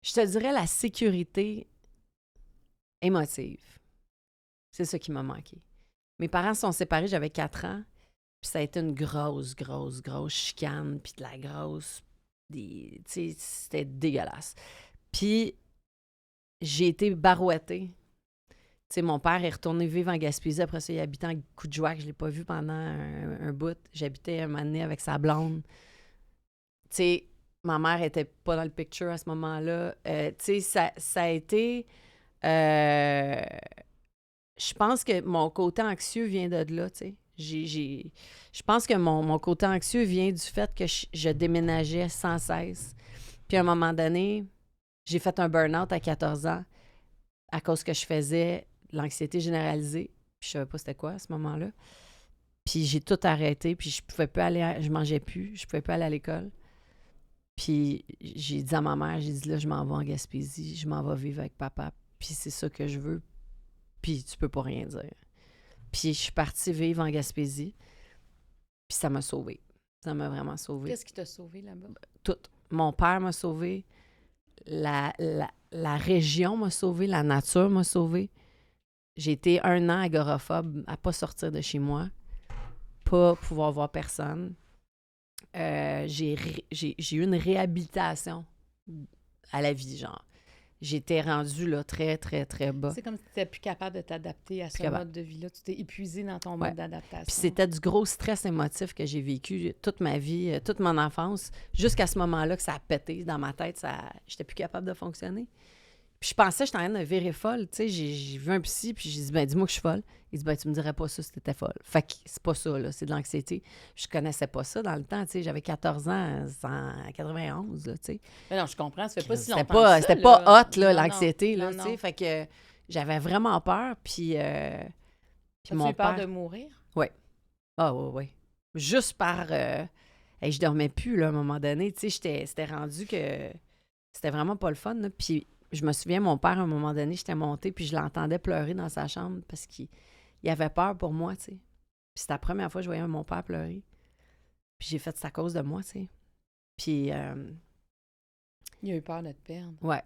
Je te dirais la sécurité émotive. C'est ça qui m'a manqué. Mes parents se sont séparés, j'avais 4 ans, puis ça a été une grosse chicane, puis de la grosse... Tu sais, c'était dégueulasse. Puis j'ai été barouettée. Tu sais, mon père est retourné vivre en Gaspésie. Après ça, il habitait en Coudjouac. Je l'ai pas vu pendant un bout. J'habitais un moment donné avec sa blonde. Tu sais, ma mère était pas dans le picture à ce moment-là. Tu sais, ça a été... je pense que mon côté anxieux vient de là, tu sais. Je pense que mon côté anxieux vient du fait que je déménageais sans cesse. Puis à un moment donné, j'ai fait un burn-out à 14 ans à cause que je faisais l'anxiété généralisée. Puis je savais pas c'était quoi à ce moment-là. Puis j'ai tout arrêté, puis je pouvais plus aller, je mangeais plus, je pouvais plus aller à l'école. Puis j'ai dit à ma mère, j'ai dit là, je m'en vais en Gaspésie, je m'en vais vivre avec papa, puis c'est ça que je veux, puis tu peux pas rien dire. Puis je suis partie vivre en Gaspésie, puis ça m'a sauvée. Ça m'a vraiment sauvée. Qu'est-ce qui t'a sauvée là-bas? Tout. Mon père m'a sauvée, la région m'a sauvée, la nature m'a sauvée. J'ai été 1 an agoraphobe à pas sortir de chez moi, pas pouvoir voir personne. J'ai eu une réhabilitation à la vie, genre. J'étais rendue là, très, très, très bas. C'est comme si tu n'étais plus capable de t'adapter à ce mode de vie-là. Tu t'es épuisé dans ton mode d'adaptation. Puis c'était du gros stress émotif que j'ai vécu toute ma vie, toute mon enfance, jusqu'à ce moment-là que ça a pété dans ma tête. J'étais plus capable de fonctionner. Puis je pensais que j'étais en train de virer folle. Tu sais, j'ai vu un psy, puis j'ai dit, ben dis-moi que je suis folle. Il dit, ben tu me dirais pas ça si t'étais folle. Fait que c'est pas ça, là, c'est de l'anxiété. Je connaissais pas ça dans le temps, tu sais. J'avais 14 ans en 91, là, tu sais. Mais non, je comprends, ça fait pas si longtemps. C'était pas hot, là, l'anxiété, là, tu sais. Fait que j'avais vraiment peur, puis mon peur de mourir? Oui. Ah, oui. Juste par... je dormais plus, là, à un moment donné, tu sais. C'était rendu que c'était vraiment pas le fun, là. Puis je me souviens, mon père, à un moment donné, j'étais montée, puis je l'entendais pleurer dans sa chambre parce qu'il avait peur pour moi, tu sais. Puis c'était la première fois que je voyais mon père pleurer. Puis j'ai fait ça à cause de moi, tu sais. Puis... il a eu peur de te perdre. Ouais.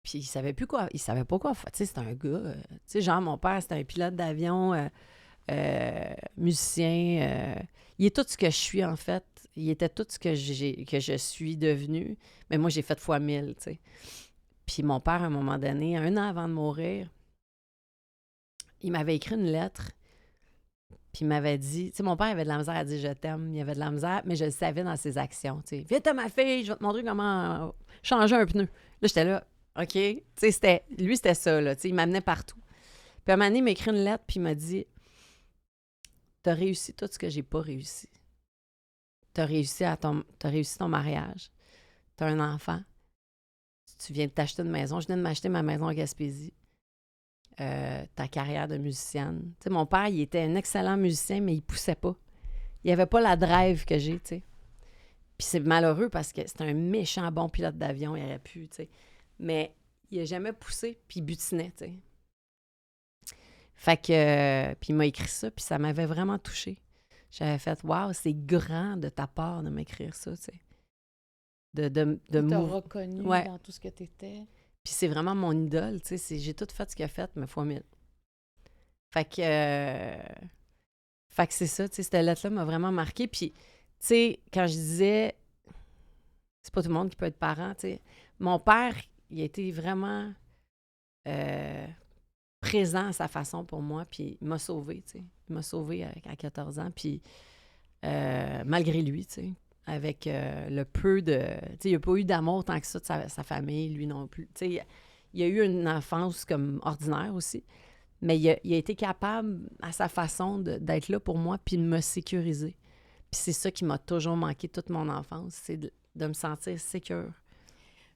Puis il savait pas quoi faire. Tu sais, c'était un gars... tu sais, genre, mon père, c'était un pilote d'avion musicien. Il est tout ce que je suis, en fait. Il était tout ce que je suis devenue. Mais moi, j'ai fait fois 1000, tu sais. Puis mon père, à un moment donné, 1 an avant de mourir, il m'avait écrit une lettre. Puis il m'avait dit... Tu sais, mon père avait de la misère à dire « je t'aime ». Il avait de la misère, mais je le savais dans ses actions, tu sais. « Viens, ma fille, je vais te montrer comment changer un pneu. » Là, j'étais là, OK. Tu sais, c'était ça, là. Tu sais, il m'amenait partout. Puis à un moment donné, il m'a écrit une lettre, puis il m'a dit « T'as réussi tout ce que j'ai pas réussi. T'as réussi ton mariage. T'as un enfant. Tu viens de t'acheter une maison. Je viens de m'acheter ma maison à Gaspésie. Ta carrière de musicienne. » Tu sais, mon père, il était un excellent musicien, mais il poussait pas. Il avait pas la drive que j'ai, tu sais. Puis c'est malheureux parce que c'est un méchant bon pilote d'avion, il aurait pu, tu sais. Mais il a jamais poussé, puis il butinait, tu sais. Fait que... puis il m'a écrit ça, puis ça m'avait vraiment touchée. J'avais fait « Wow, c'est grand de ta part de m'écrire ça, tu sais. » De il t'a reconnu dans tout ce que t'étais. Puis c'est vraiment mon idole, tu sais. J'ai tout fait ce qu'il a fait, mais fois 1000. Fait que c'est ça, tu sais, cette lettre-là m'a vraiment marquée. Puis, tu sais, quand je disais, c'est pas tout le monde qui peut être parent, tu sais. Mon père, il a été vraiment présent à sa façon pour moi, puis il m'a sauvée, tu sais. Il m'a sauvée à 14 ans, puis malgré lui, tu sais, avec le peu de... Tu sais, il n'y a pas eu d'amour tant que ça de sa famille, lui non plus. Tu sais, il a eu une enfance comme ordinaire aussi, mais il a été capable, à sa façon, d'être là pour moi, puis de me sécuriser. Puis c'est ça qui m'a toujours manqué toute mon enfance, c'est de me sentir sécure.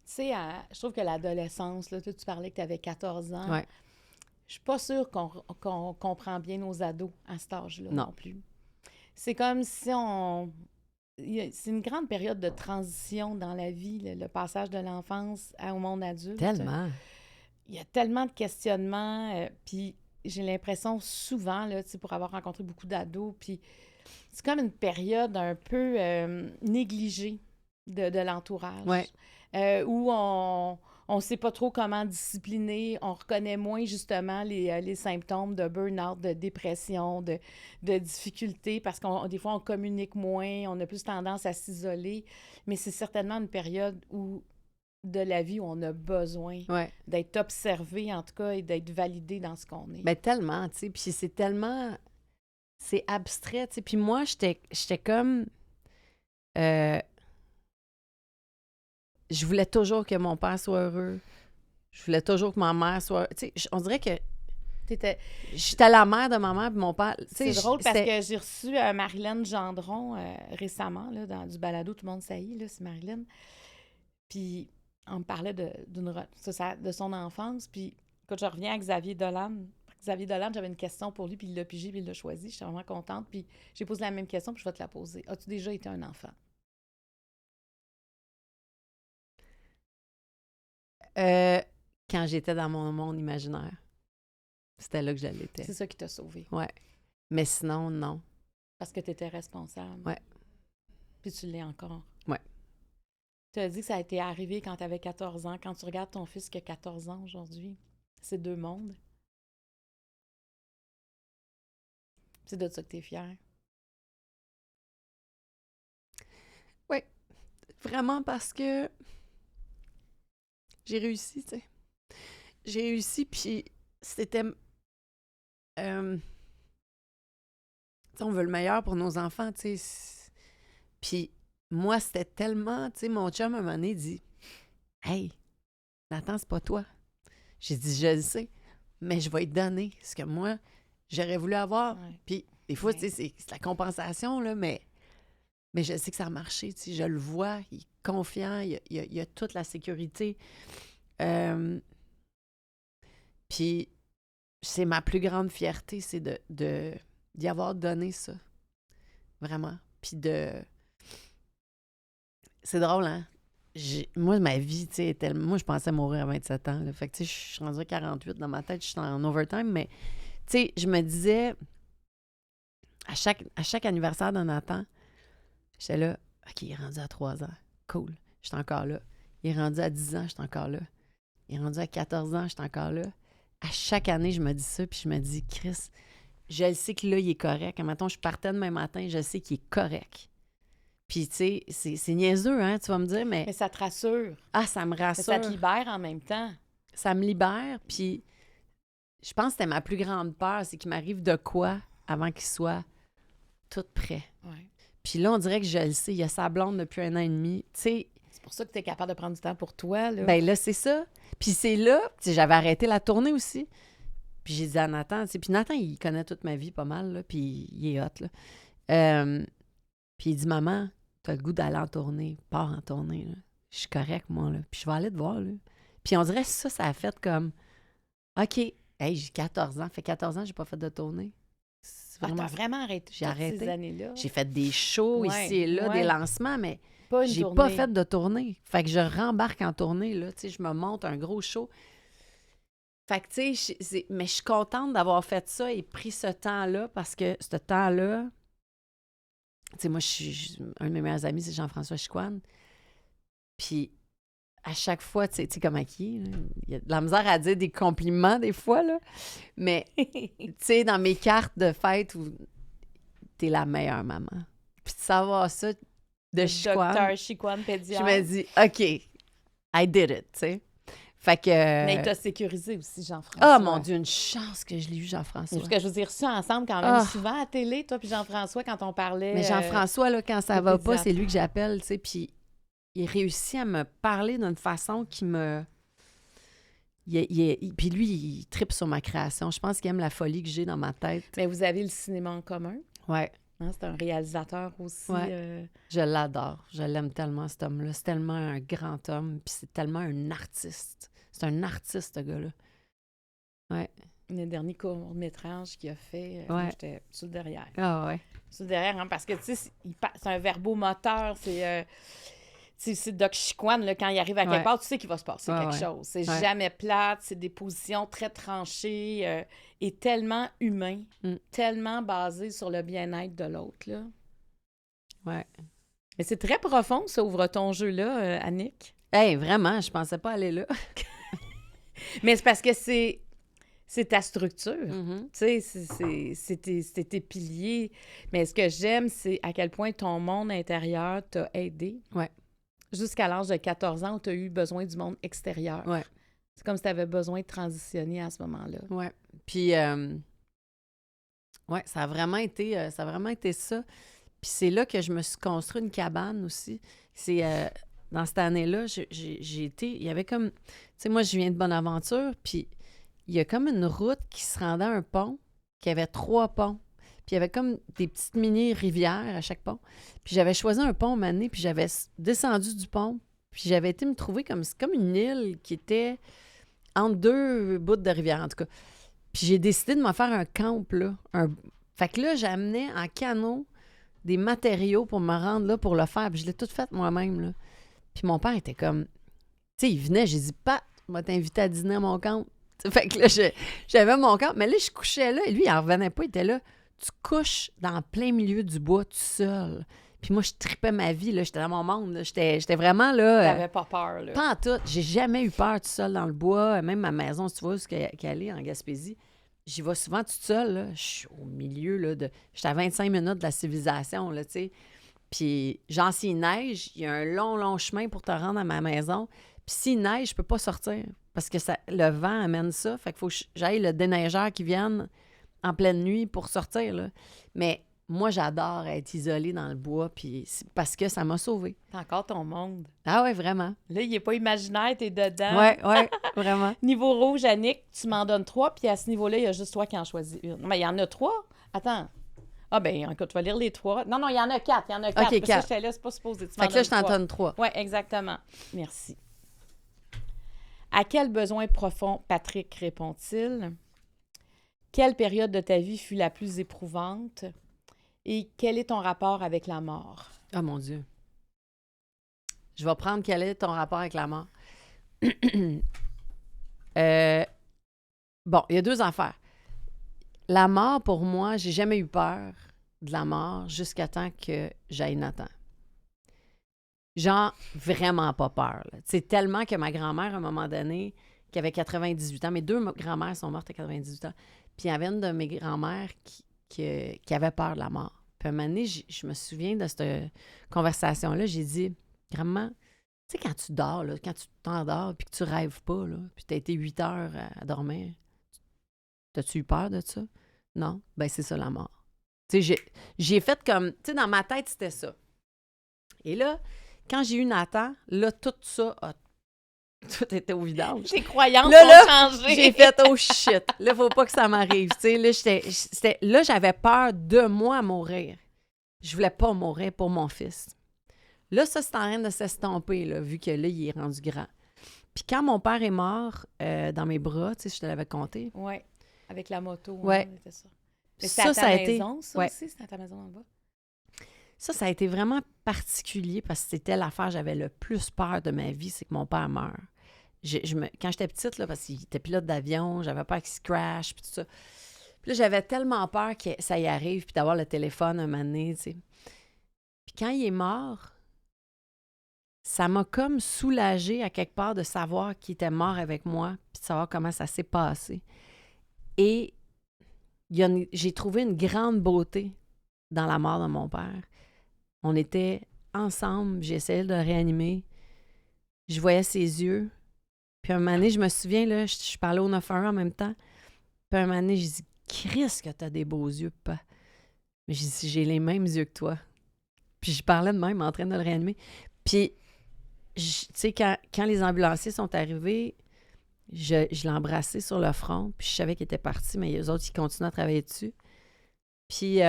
Tu sais, je trouve que l'adolescence, là, tu parlais que tu avais 14 ans. Ouais. Je suis pas sûre qu'on comprend bien nos ados à cet âge-là non plus. C'est comme si c'est une grande période de transition dans la vie, le passage de l'enfance au monde adulte. Tellement. Il y a tellement de questionnements, puis j'ai l'impression souvent, là, pour avoir rencontré beaucoup d'ados, puis c'est comme une période un peu négligée de l'entourage. Ouais. Où on ne sait pas trop comment discipliner, on reconnaît moins justement les symptômes de burn-out, de dépression, de difficultés, parce que des fois on communique moins, on a plus tendance à s'isoler, mais c'est certainement une période de la vie où on a besoin d'être observé, en tout cas, et d'être validé dans ce qu'on est. Bien, tellement, tu sais, puis c'est tellement... C'est abstrait, tu sais, puis moi, j'étais comme... je voulais toujours que mon père soit heureux. Je voulais toujours que ma mère soit... Tu sais, on dirait que... J'étais la mère de ma mère, puis mon père... C'est drôle parce que j'ai reçu Marilyn Gendron récemment, là, dans du balado, tout le monde saillit, là, c'est Marilyn. Puis on me parlait de son enfance, puis quand je reviens à Xavier Dolan, j'avais une question pour lui, puis il l'a pigé, puis il l'a choisi. J'étais vraiment contente, puis j'ai posé la même question, puis je vais te la poser. As-tu déjà été un enfant? Quand j'étais dans mon monde imaginaire. C'était là que je l'étais. C'est ça qui t'a sauvé. Ouais. Mais sinon, non. Parce que tu étais responsable. Ouais. Puis tu l'es encore. Ouais. Tu as dit que ça a été arrivé quand tu avais 14 ans. Quand tu regardes ton fils qui a 14 ans aujourd'hui, c'est 2 mondes. C'est de ça que tu es fière. Oui. Vraiment parce que j'ai réussi, tu sais. J'ai réussi, puis c'était... on veut le meilleur pour nos enfants, tu sais. Puis moi, c'était tellement... Tu sais, mon chum, à un moment donné, dit « Hey, Nathan, c'est pas toi. » J'ai dit « Je le sais, mais je vais te donner ce que moi, j'aurais voulu avoir. Ouais. » Puis des fois, tu sais, c'est la compensation, là, mais je sais que ça a marché, tu sais. Je le vois, il est confiant, il a toute la sécurité. Puis c'est ma plus grande fierté, c'est d'y avoir donné ça. Vraiment. Puis c'est drôle, hein? Moi, ma vie, tu sais, moi, je pensais mourir à 27 ans. Là. Fait que, tu sais, je suis rendue à 48 dans ma tête, je suis en overtime, mais, tu sais, je me disais, à chaque anniversaire de Nathan, j'étais là, OK, il est rendu à 3 ans. Cool, je suis encore là. Il est rendu à 10 ans, je suis encore là. Il est rendu à 14 ans, je suis encore là. À chaque année, je me dis ça, puis je me dis, Chris, je le sais que là, il est correct. Mettons, je partais demain matin, je sais qu'il est correct. Puis, tu sais, c'est niaiseux, hein, tu vas me dire, mais... Mais ça te rassure. Ah, ça me rassure. Ça te libère en même temps. Ça me libère, puis je pense que c'était ma plus grande peur, c'est qu'il m'arrive de quoi avant qu'il soit tout prêt. Ouais. Puis là, on dirait que je le sais, il y a sa blonde depuis 1 an et demi. Tu sais, C'est pour ça que tu es capable de prendre du temps pour toi, là. ben là, c'est ça. Puis c'est là, tu sais, j'avais arrêté la tournée aussi. Puis j'ai dit à Nathan, tu sais, puis Nathan, il connaît toute ma vie pas mal, là, puis il est hot, là. Puis il dit, maman, t'as le goût d'aller en tournée, pars en tournée, là. Je suis correct, moi, là. Puis je vais aller te voir, là. Puis on dirait que ça a fait comme, OK, hey, j'ai 14 ans. Fait 14 ans, j'ai pas fait de tournée. C'est T'as vraiment arrêté J'ai toutes arrêté. ces années-là? J'ai fait des shows Ouais, ici et là, ouais. des lancements, mais Pas une j'ai tournée. pas fait de tournée. Fait que je rembarque en tournée, là. Tu sais, je me monte un gros show. Fait que, tu sais, mais je suis contente d'avoir fait ça et pris ce temps-là parce que ce temps-là, tu sais, moi, un de mes meilleurs amis, c'est Jean-François Chicoine. Puis, à chaque fois, tu sais comment qui est, là, il y a de la misère à dire des compliments des fois, là. Mais, tu sais, dans mes cartes de fête, t'es la meilleure maman. Puis de savoir ça de Chicoine, Docteur Chicoine, pédiatre. je me dis, OK, I did it, tu sais. Fait que... Mais il t'a sécurisé aussi, Jean-François. Ah, mon Dieu, une chance que je l'ai eu, Jean-François. Parce que je vous ai reçus ensemble quand même souvent à la télé, toi puis Jean-François, quand on parlait... Mais Jean-François, là, quand ça le va pas, pédiatre. c'est lui que j'appelle, tu sais, puis il réussit à me parler d'une façon qui me... Puis lui, il tripe sur ma création. Je pense qu'il aime la folie que j'ai dans ma tête. Mais vous avez le cinéma en commun. Ouais, Hein, c'est un réalisateur aussi. Ouais. Je l'adore. Je l'aime tellement, cet homme-là. C'est tellement un grand homme, puis c'est tellement un artiste. C'est un artiste, ce gars-là. Ouais. Le dernier court-métrage qu'il a fait, Ouais. moi, j'étais sur le derrière. Ah ouais. Sur le derrière, hein, parce que, tu sais, c'est un verbomoteur, c'est Doc Chicoine, là, quand il arrive à quelque Ouais. part, tu sais qu'il va se passer Ouais, quelque ouais. chose. C'est Ouais. jamais plate, c'est des positions très tranchées et tellement humain, tellement basé sur le bien-être de l'autre, là. Ouais. Mais c'est très profond, ça, Ouvre ton jeu, là, Annick. Hey, vraiment, je pensais pas aller là. Mais c'est parce que c'est ta structure. Mhm. Tu sais, c'est tes piliers. Mais ce que j'aime, c'est à quel point ton monde intérieur t'a aidé. Ouais. Jusqu'à l'âge de 14 ans où tu as eu besoin du monde extérieur. Ouais. C'est comme si tu avais besoin de transitionner à ce moment-là. Ouais. Puis, ouais, ça a vraiment été ça. Puis c'est là que je me suis construit une cabane aussi. C'est dans cette année-là, j'ai été... Il y avait comme... Tu sais, moi, je viens de Bonaventure, puis il y a comme une route qui se rendait à un pont, qui avait 3 ponts. Puis il y avait comme des petites mini-rivières à chaque pont. Puis j'avais choisi un pont une année, puis j'avais descendu du pont, puis j'avais été me trouver comme une île qui était entre 2 bouts de rivière, en tout cas. Puis j'ai décidé de m'en faire un camp, là. Fait que là, j'amenais en canot des matériaux pour me rendre là pour le faire. Puis je l'ai tout fait moi-même, là. Puis mon père était comme... Tu sais, il venait, j'ai dit, Pat, on va t'inviter à dîner à mon camp. Fait que là, j'avais mon camp. Mais là, je couchais là. Et lui, il en revenait pas. Il était là. Tu couches dans plein milieu du bois tout seul. Puis moi, je tripais ma vie, là. J'étais dans mon monde, là. J'étais vraiment là... T'avais pas peur, là. Pas en tout. J'ai jamais eu peur tout seul dans le bois. Même ma maison, si tu vois, où qu'elle est en Gaspésie, j'y vais souvent toute seule, là. Je suis au milieu, là, j'étais à 25 minutes de la civilisation, là, tu sais. Puis, genre, s'il neige, il y a un long, long chemin pour te rendre à ma maison. Puis s'il neige, je peux pas sortir parce que le vent amène ça. Fait qu'il faut que j'aille le déneigeur qui vienne en pleine nuit pour sortir, là. Mais moi, j'adore être isolée dans le bois, puis parce que ça m'a sauvée. T'as encore ton monde. Ah ouais, vraiment. Là, il est pas imaginaire, t'es dedans. Ouais, vraiment. Niveau rouge, Annick, tu m'en donnes 3, puis à ce niveau-là, il y a juste toi qui en choisis une. Mais il y en a 3? Attends. Ah ben, écoute, tu vas lire les 3. Non, il y en a 4. Il y en a 4. OK, 4. J'étais là, c'est pas supposé. Fait que là, je t'en donne 3. Oui, exactement. Merci. À quel besoin profond Patrick répond-il? Quelle période de ta vie fut la plus éprouvante? Et quel est ton rapport avec la mort? Oh mon Dieu. Je vais prendre quel est ton rapport avec la mort. Bon, il y a 2 affaires. La mort, pour moi, j'ai jamais eu peur de la mort jusqu'à temps que j'aille Nathan. Genre, vraiment pas peur. C'est tellement que ma grand-mère, à un moment donné, qui avait 98 ans, mes 2 grand-mères sont mortes à 98 ans, Puis il y avait une de mes grand-mères qui avait peur de la mort. Puis un moment donné, je me souviens de cette conversation-là, j'ai dit, grand-mère, tu sais, quand tu dors, là, quand tu t'endors puis que tu rêves pas, là, puis tu as été 8 heures à dormir, t'as-tu eu peur de ça? Non? Ben c'est ça, la mort. Tu sais, j'ai fait comme... Tu sais, dans ma tête, c'était ça. Et là, quand j'ai eu Nathan, là, tout ça a... Tout était au vidange. Tes croyances là, ont changé. J'ai fait « Oh shit! » Là, faut pas que ça m'arrive. Tu sais, là, j'avais peur de moi mourir. Je voulais pas mourir pour mon fils. Là, ça, c'est en train de s'estomper, là, vu que là, il est rendu grand. Puis quand mon père est mort dans mes bras, tu sais, je te l'avais conté. Oui, avec la moto. Ouais. C'était ça. Mais c'est à ta maison, ça ouais. aussi? C'est à ta maison en bas? Ça a été vraiment particulier parce que c'était l'affaire que j'avais le plus peur de ma vie, c'est que mon père meure. Quand j'étais petite, là, parce qu'il était pilote d'avion, j'avais peur qu'il se crash, puis tout ça. Puis là, j'avais tellement peur que ça y arrive, puis d'avoir le téléphone un moment donné, tu sais. Puis quand il est mort, ça m'a comme soulagée à quelque part de savoir qu'il était mort avec moi, puis de savoir comment ça s'est passé. Et j'ai trouvé une grande beauté dans la mort de mon père. On était ensemble, j'essayais de le réanimer. Je voyais ses yeux. Puis un moment donné, je me souviens, là, je parlais au 911 en même temps. Puis un moment donné, j'ai dit « Christ que t'as des beaux yeux, papa. » Mais j'ai dit « J'ai les mêmes yeux que toi. » Puis je parlais de même en train de le réanimer. Puis, tu sais, quand les ambulanciers sont arrivés, je l'ai embrassé sur le front. Puis je savais qu'il était parti, mais eux autres, ils continuaient à travailler dessus. Puis...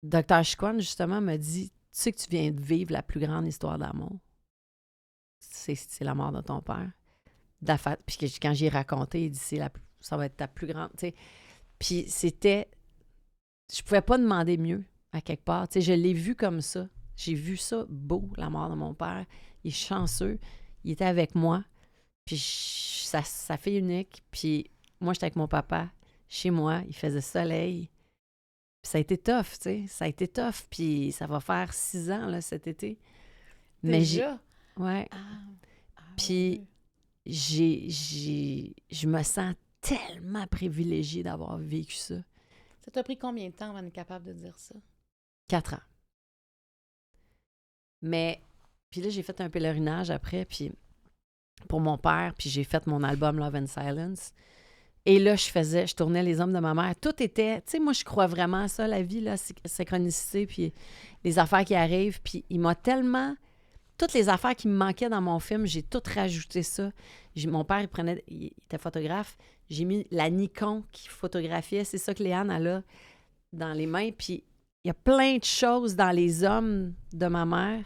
Dr. Chiquan, justement, m'a dit « Tu sais que tu viens de vivre la plus grande histoire d'amour. C'est la mort de ton père. » Puis quand j'ai raconté, il dit « Ça va être ta plus grande. » Puis c'était... Je pouvais pas demander mieux, à quelque part. Tu sais, je l'ai vu comme ça. J'ai vu ça beau, la mort de mon père. Il est chanceux. Il était avec moi. Puis sa fille unique. Puis moi, j'étais avec mon papa. Chez moi, il faisait soleil. Puis ça a été tough, tu sais. Ça a été tough. Puis ça va faire 6 ans, là, cet été. Mais déjà? Ouais. Puis je me sens tellement privilégiée d'avoir vécu ça. Ça t'a pris combien de temps avant d'être capable de dire ça? 4 ans. Mais, puis là, j'ai fait un pèlerinage après, puis pour mon père, puis j'ai fait mon album Love and Silence. Et là, je tournais Les Hommes de ma mère. Tout était... Tu sais, moi, je crois vraiment à ça, la vie, la synchronicité, puis les affaires qui arrivent. Puis il m'a tellement... Toutes les affaires qui me manquaient dans mon film, j'ai tout rajouté ça. Mon père, il était photographe. J'ai mis la Nikon qui photographiait. C'est ça que Léane, elle a dans les mains. Puis il y a plein de choses dans Les Hommes de ma mère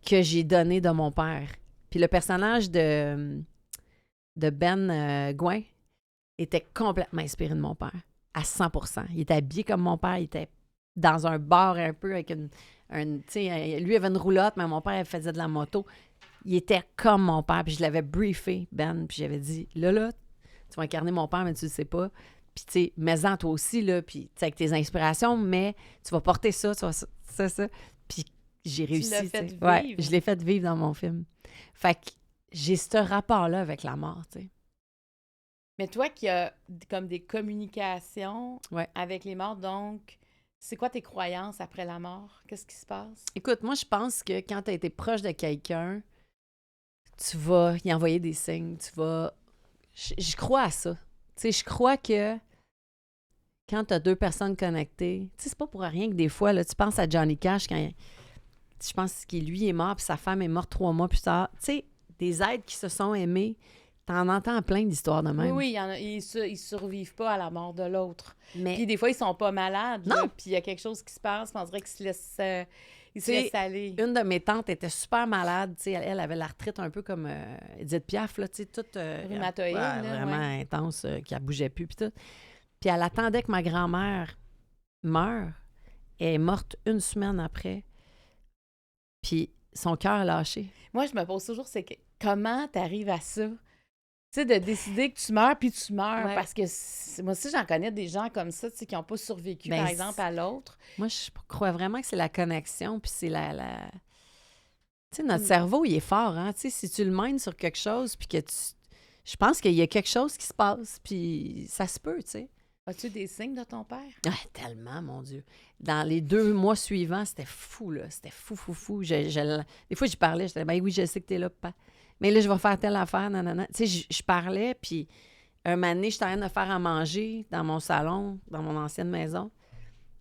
que j'ai donné de mon père. Puis le personnage de Ben Gouin était complètement inspiré de mon père, à 100%. Il était habillé comme mon père, il était dans un bar un peu avec tu sais, lui avait une roulotte, mais mon père il faisait de la moto. Il était comme mon père, puis je l'avais briefé, Ben, puis j'avais dit, là, tu vas incarner mon père, mais tu le sais pas. Puis, tu sais, mets-en toi aussi, là, puis, tu sais, avec tes inspirations, mais tu vas porter ça, ça. Puis, j'ai réussi. Tu l'as fait vivre. Ouais, je l'ai fait vivre dans mon film. Fait que j'ai ce rapport-là avec la mort, tu sais. Mais toi qui as comme des communications Ouais. avec les morts, donc, c'est quoi tes croyances après la mort? Qu'est-ce qui se passe? Écoute, moi, je pense que quand tu as été proche de quelqu'un, tu vas y envoyer des signes, tu vas... Je crois à ça. Tu sais, je crois que quand tu as 2 personnes connectées, tu sais, c'est pas pour rien que des fois, là, tu penses à Johnny Cash quand je pense qu'il lui est mort puis sa femme est morte 3 mois plus tard. Tu sais, des êtres qui se sont aimés, t'en entends plein d'histoires de même. Oui, ils survivent pas à la mort de l'autre. Mais Puis des fois, ils sont pas malades. Non. Là, puis il y a quelque chose qui se passe, puis on dirait qu'ils se laissent aller. Une de mes tantes était super malade. Tu sais, elle avait la retraite un peu comme Edith Piaf, là, tu sais, toute Rhumatoïde, là, vraiment intense, qui ne bougeait plus, puis tout. Puis elle attendait que ma grand-mère meure. Elle est morte 1 semaine après. Puis son cœur a lâché. Moi, je me pose toujours, c'est que comment t'arrives à ça? Tu sais, de décider que tu meurs, puis tu meurs. Ouais. Parce que moi aussi, j'en connais des gens comme ça, tu sais, qui n'ont pas survécu, Ben, par exemple, à l'autre. Moi, je crois vraiment que c'est la connexion, puis c'est la... Tu sais, notre cerveau, il est fort, hein? Tu sais, si tu le mènes sur quelque chose, puis que tu... je pense qu'il y a quelque chose qui se passe, puis ça se peut, tu sais. As-tu des signes de ton père? Ah, tellement, mon Dieu. Dans les 2 mois suivants, c'était fou, là. C'était fou, fou, fou. Des fois, je parlais, j'étais, ben oui, je sais que t'es là, papa. Mais là, je vais faire telle affaire, nanana. Tu sais, je parlais, puis un moment donné, j'étais en train de faire à manger dans mon salon, dans mon ancienne maison,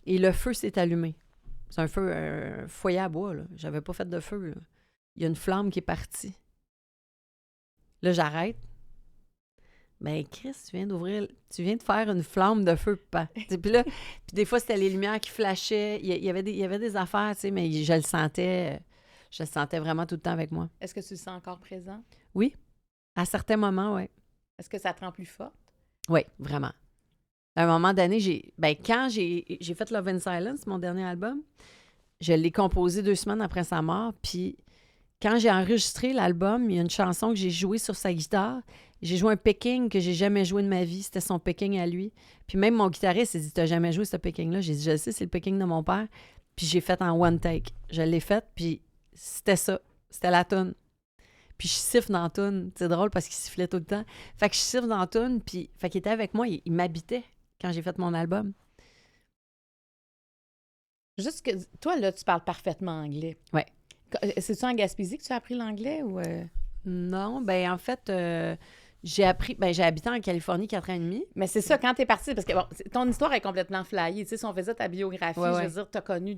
et le feu s'est allumé. C'est un foyer à bois, là. J'avais pas fait de feu, là. Il y a une flamme qui est partie. Là, j'arrête. Ben, Chris, tu viens de faire une flamme de feu, papa. Puis là, puis des fois, c'était les lumières qui flashaient. Il y avait des affaires, tu sais, mais je le sentais vraiment tout le temps avec moi. Est-ce que tu le sens encore présent? Oui, à certains moments, oui. Est-ce que ça te rend plus forte? Oui, vraiment. À un moment donné, quand j'ai fait Love in Silence, mon dernier album, je l'ai composé 2 semaines après sa mort, puis quand j'ai enregistré l'album, il y a une chanson que j'ai jouée sur sa guitare. J'ai joué un picking que j'ai jamais joué de ma vie. C'était son picking à lui. Puis même mon guitariste s'est dit, t'as jamais joué ce picking-là? J'ai dit, je le sais, c'est le picking de mon père. Puis j'ai fait en one take. Je l'ai fait, puis c'était ça. C'était la toune. Puis je siffle dans la toune. C'est drôle parce qu'il sifflait tout le temps. Fait que je siffle dans la toune, puis fait qu'il était avec moi. Il m'habitait quand j'ai fait mon album. Juste que toi, là, tu parles parfaitement anglais. Oui. C'est-tu en Gaspésie que tu as appris l'anglais ou... Non, ben en fait... j'ai habité en Californie 4 ans et demi. Mais c'est ça, quand t'es partie, parce que bon, ton histoire est complètement flyée. Tu sais, si on faisait ta biographie, Ouais, je veux dire, t'as connu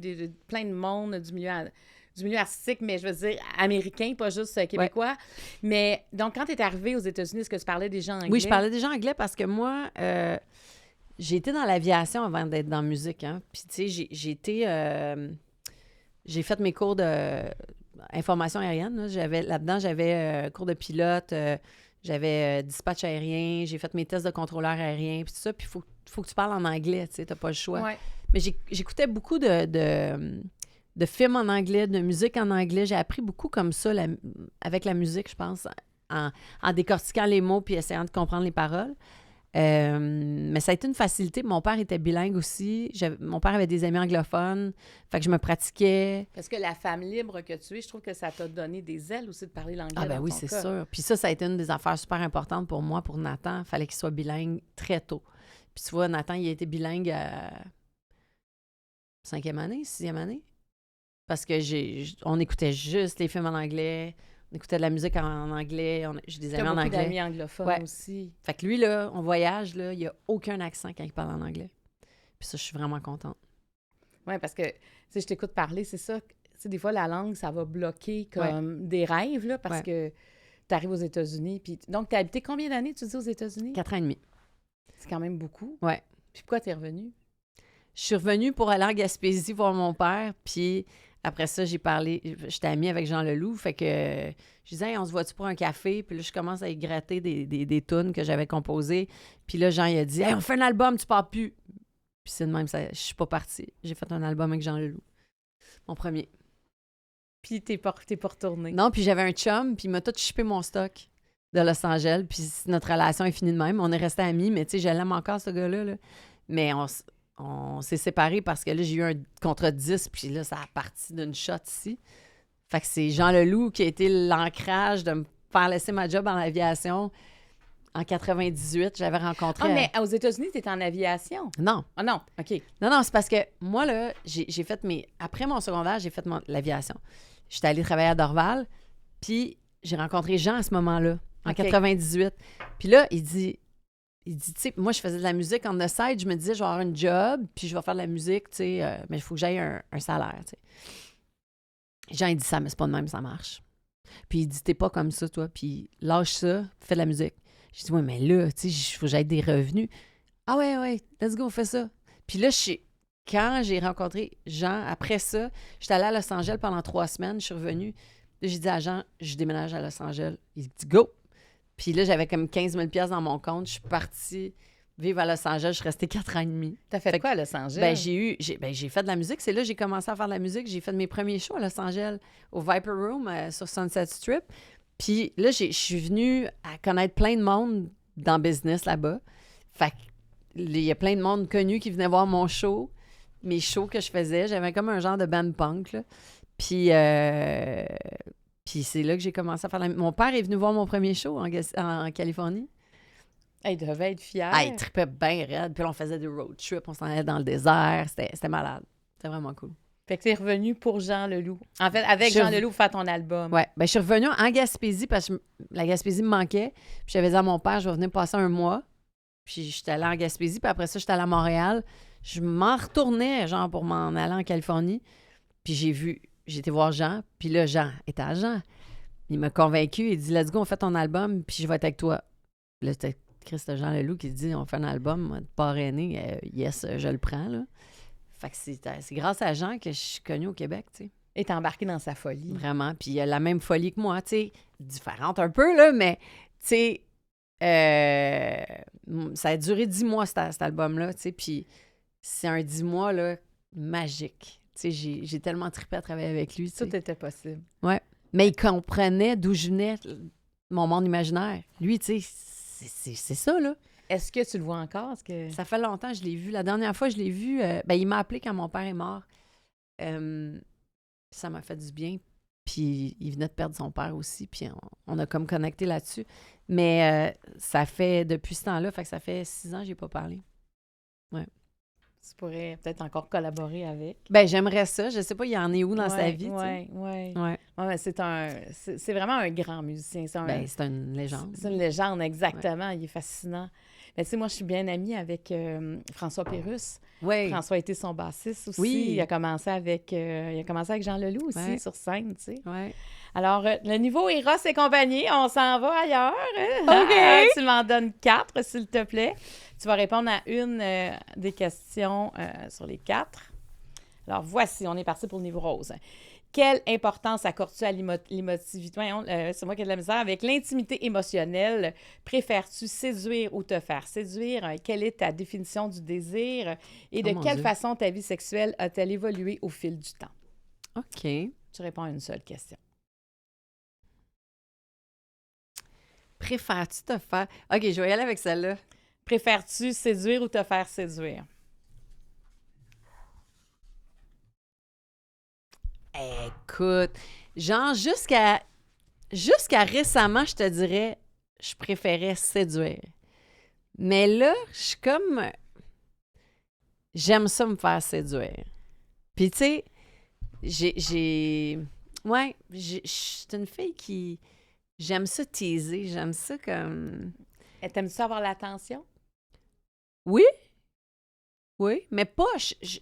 plein de monde du milieu artistique, mais je veux dire américain, pas juste québécois. Mais donc, quand t'es arrivée aux États-Unis, est-ce que tu parlais déjà anglais? Oui, je parlais déjà anglais parce que moi, j'ai été dans l'aviation avant d'être dans la musique. Hein. Puis, tu sais, j'ai fait mes cours d'information aérienne. Là-dedans, j'avais cours de pilote, j'avais dispatch aérien, j'ai fait mes tests de contrôleur aérien, puis tout ça. Puis il faut que tu parles en anglais, tu sais, t'as pas le choix. Ouais. Mais j'écoutais beaucoup de films en anglais, de musique en anglais. J'ai appris beaucoup comme ça avec la musique, je pense, en décortiquant les mots puis essayant de comprendre les paroles. Mais ça a été une facilité. Mon père était bilingue aussi. Mon père avait des amis anglophones. Fait que je me pratiquais. Parce que la femme libre que tu es, je trouve que ça t'a donné des ailes aussi de parler l'anglais. Ah ben dans oui, ton c'est cas. sûr. Puis ça a été une des affaires super importantes pour moi, pour Nathan. Il fallait qu'il soit bilingue très tôt. Puis tu vois, Nathan, il a été bilingue à 5e année, 6e année. Parce que on écoutait juste les films en anglais. On écoutait de la musique en anglais. J'ai des amis en T'as beaucoup anglais. d'amis anglophones Ouais. aussi. Fait que lui, là, on voyage, là, il n'y a aucun accent quand il parle en anglais. Puis ça, je suis vraiment contente. Oui, parce que, tu sais, je t'écoute parler, c'est ça. Tu sais, des fois, la langue, ça va bloquer comme des rêves, là, parce que tu arrives aux États-Unis. Puis, donc, tu as habité combien d'années, tu dis, aux États-Unis? 4 ans et demi. C'est quand même beaucoup. Ouais. Puis pourquoi tu es revenue? Je suis revenue pour aller en Gaspésie voir mon père, puis après ça, j'étais amie avec Jean Leloup, fait que je disais, hey, on se voit-tu pour un café? Puis là, je commence à y gratter des tunes que j'avais composées. Puis là, Jean, il a dit, hey, on fait un album, tu pars plus. Puis c'est de même, je suis pas partie. J'ai fait un album avec Jean Leloup. Mon premier. Puis t'es pas retournée. Non, puis j'avais un chum, puis il m'a tout shippé mon stock de Los Angeles, puis notre relation est finie de même. On est restés amis, mais tu sais, je l'aime encore, ce gars-là. Là. Mais on s'est séparés parce que là, j'ai eu un contrat de 10, puis là, ça a parti d'une shot ici. Fait que c'est Jean Leloup qui a été l'ancrage de me faire laisser ma job en aviation. En 98, j'avais rencontré... Ah, mais aux États-Unis, t'es en aviation? Non. Ah non, OK. Non, c'est parce que moi, là, j'ai fait après mon secondaire, j'ai fait l'aviation. J'étais allée travailler à Dorval, puis j'ai rencontré Jean à ce moment-là, en 98. Puis là, il dit, tu sais, moi, je faisais de la musique on the side. Je me disais, je vais avoir un job, puis je vais faire de la musique, tu sais, mais il faut que j'aille un salaire, tu sais. Jean, il dit ça, mais c'est pas de même, ça marche. Puis il dit, t'es pas comme ça, toi, puis lâche ça, fais de la musique. J'ai dit, ouais, mais là, tu sais, il faut que j'aille des revenus. Ah ouais, let's go, fais ça. Puis là, quand j'ai rencontré Jean, après ça, j'étais allée à Los Angeles pendant 3 semaines, je suis revenue. Là, j'ai dit à Jean, je déménage à Los Angeles. Il dit, go! Puis là, j'avais comme 15 000 $ dans mon compte. Je suis partie vivre à Los Angeles. Je suis restée 4 ans et demi. T'as fait quoi à Los Angeles? Ben, j'ai fait de la musique. C'est là que j'ai commencé à faire de la musique. J'ai fait mes premiers shows à Los Angeles, au Viper Room, sur Sunset Strip. Puis là, je suis venue à connaître plein de monde dans le business là-bas. Fait qu'il y a plein de monde connu qui venait voir mon show, mes shows que je faisais. J'avais comme un genre de band punk, là. Puis Puis c'est là que j'ai commencé à faire Mon père est venu voir mon premier show en Californie. Il devait être fier. Ah, il tripait bien raide. Puis là, on faisait des road trips, on s'en allait dans le désert. C'était malade. C'était vraiment cool. Fait que t'es revenu pour Jean Leloup. En fait, avec Jean Leloup, faire ton album. Ouais. Ben, je suis revenue en Gaspésie parce que la Gaspésie me manquait. Puis j'avais dit à mon père, je vais venir passer un mois. Puis j'étais allée en Gaspésie. Puis après ça, j'étais allée à Montréal. Je m'en retournais, genre, pour m'en aller en Californie. Puis j'ai été voir Jean. Puis là, Jean était à Jean. Il m'a convaincu. Il dit, let's go, on fait ton album. Puis je vais être avec toi. Là, c'était Christ Jean Leloup qui dit, on fait un album, parrainé. Yes, je le prends, là. Fait que c'est grâce à Jean que je suis connue au Québec, tu sais. Et t'es embarqué dans sa folie. Vraiment. Puis il a la même folie que moi, tu sais. Différente un peu, là, mais, tu sais, ça a duré 10 mois, cet album-là, tu sais. Puis c'est un 10 mois, là, magique. Tu sais, j'ai tellement trippé à travailler avec lui, tu sais. Tout était possible. Ouais. Mais il comprenait d'où je venais, mon monde imaginaire. Lui, tu sais, c'est ça, là. Est-ce que tu le vois encore? Ça fait longtemps que je l'ai vu. La dernière fois, je l'ai vu, il m'a appelé quand mon père est mort. Ça m'a fait du bien. Puis il venait de perdre son père aussi. Puis on a comme connecté là-dessus. Mais ça fait, depuis ce temps-là, fait que ça fait 6 ans que j'ai pas parlé. Ouais. Tu pourrais peut-être encore collaborer avec. Ben j'aimerais ça. Je sais pas, il en est où dans sa vie, Oui. Ouais. C'est vraiment un grand musicien. C'est une légende. C'est une légende, exactement. Ouais. Il est fascinant. Mais tu sais, moi, je suis bien amie avec François Pérusse. Oui. François a été son bassiste aussi. Oui. Il a commencé avec Jean Leloup aussi, sur scène, tu sais. Oui. Alors, le niveau Eros et compagnie, on s'en va ailleurs. OK. Tu m'en donnes 4, s'il te plaît. Tu vas répondre à une des questions sur les 4. Alors, voici, on est parti pour le niveau rose. Quelle importance accordes-tu à l'émotivité? C'est moi qui ai de la misère. Avec l'intimité émotionnelle, préfères-tu séduire ou te faire séduire? Quelle est ta définition du désir? Et de quelle façon ta vie sexuelle a-t-elle évolué au fil du temps? OK. Tu réponds à une seule question. Préfères-tu te faire... OK, je vais y aller avec celle-là. Préfères-tu séduire ou te faire séduire? Écoute, genre jusqu'à récemment, je te dirais, je préférais séduire. Mais là, je suis comme... J'aime ça me faire séduire. Puis tu sais, ouais, je suis une fille qui... J'aime ça teaser, j'aime ça comme... T'aimes-tu avoir l'attention? Oui, mais pas,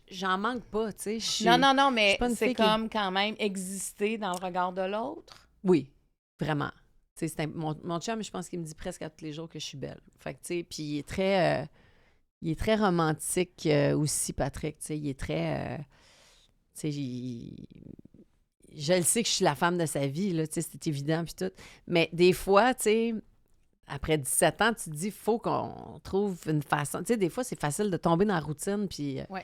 j'en manque pas, tu sais. Non, mais c'est comme quand même exister dans le regard de l'autre. Oui, vraiment. Tu sais, mon chum, je pense qu'il me dit presque à tous les jours que je suis belle. Fait que, tu sais, puis il est très romantique aussi, Patrick, tu sais, il est très... tu sais, je le sais que je suis la femme de sa vie, là, tu sais, c'est évident, puis tout. Mais des fois, tu sais... Après 17 ans, tu te dis, il faut qu'on trouve une façon. Tu sais, des fois, c'est facile de tomber dans la routine, puis... Ouais.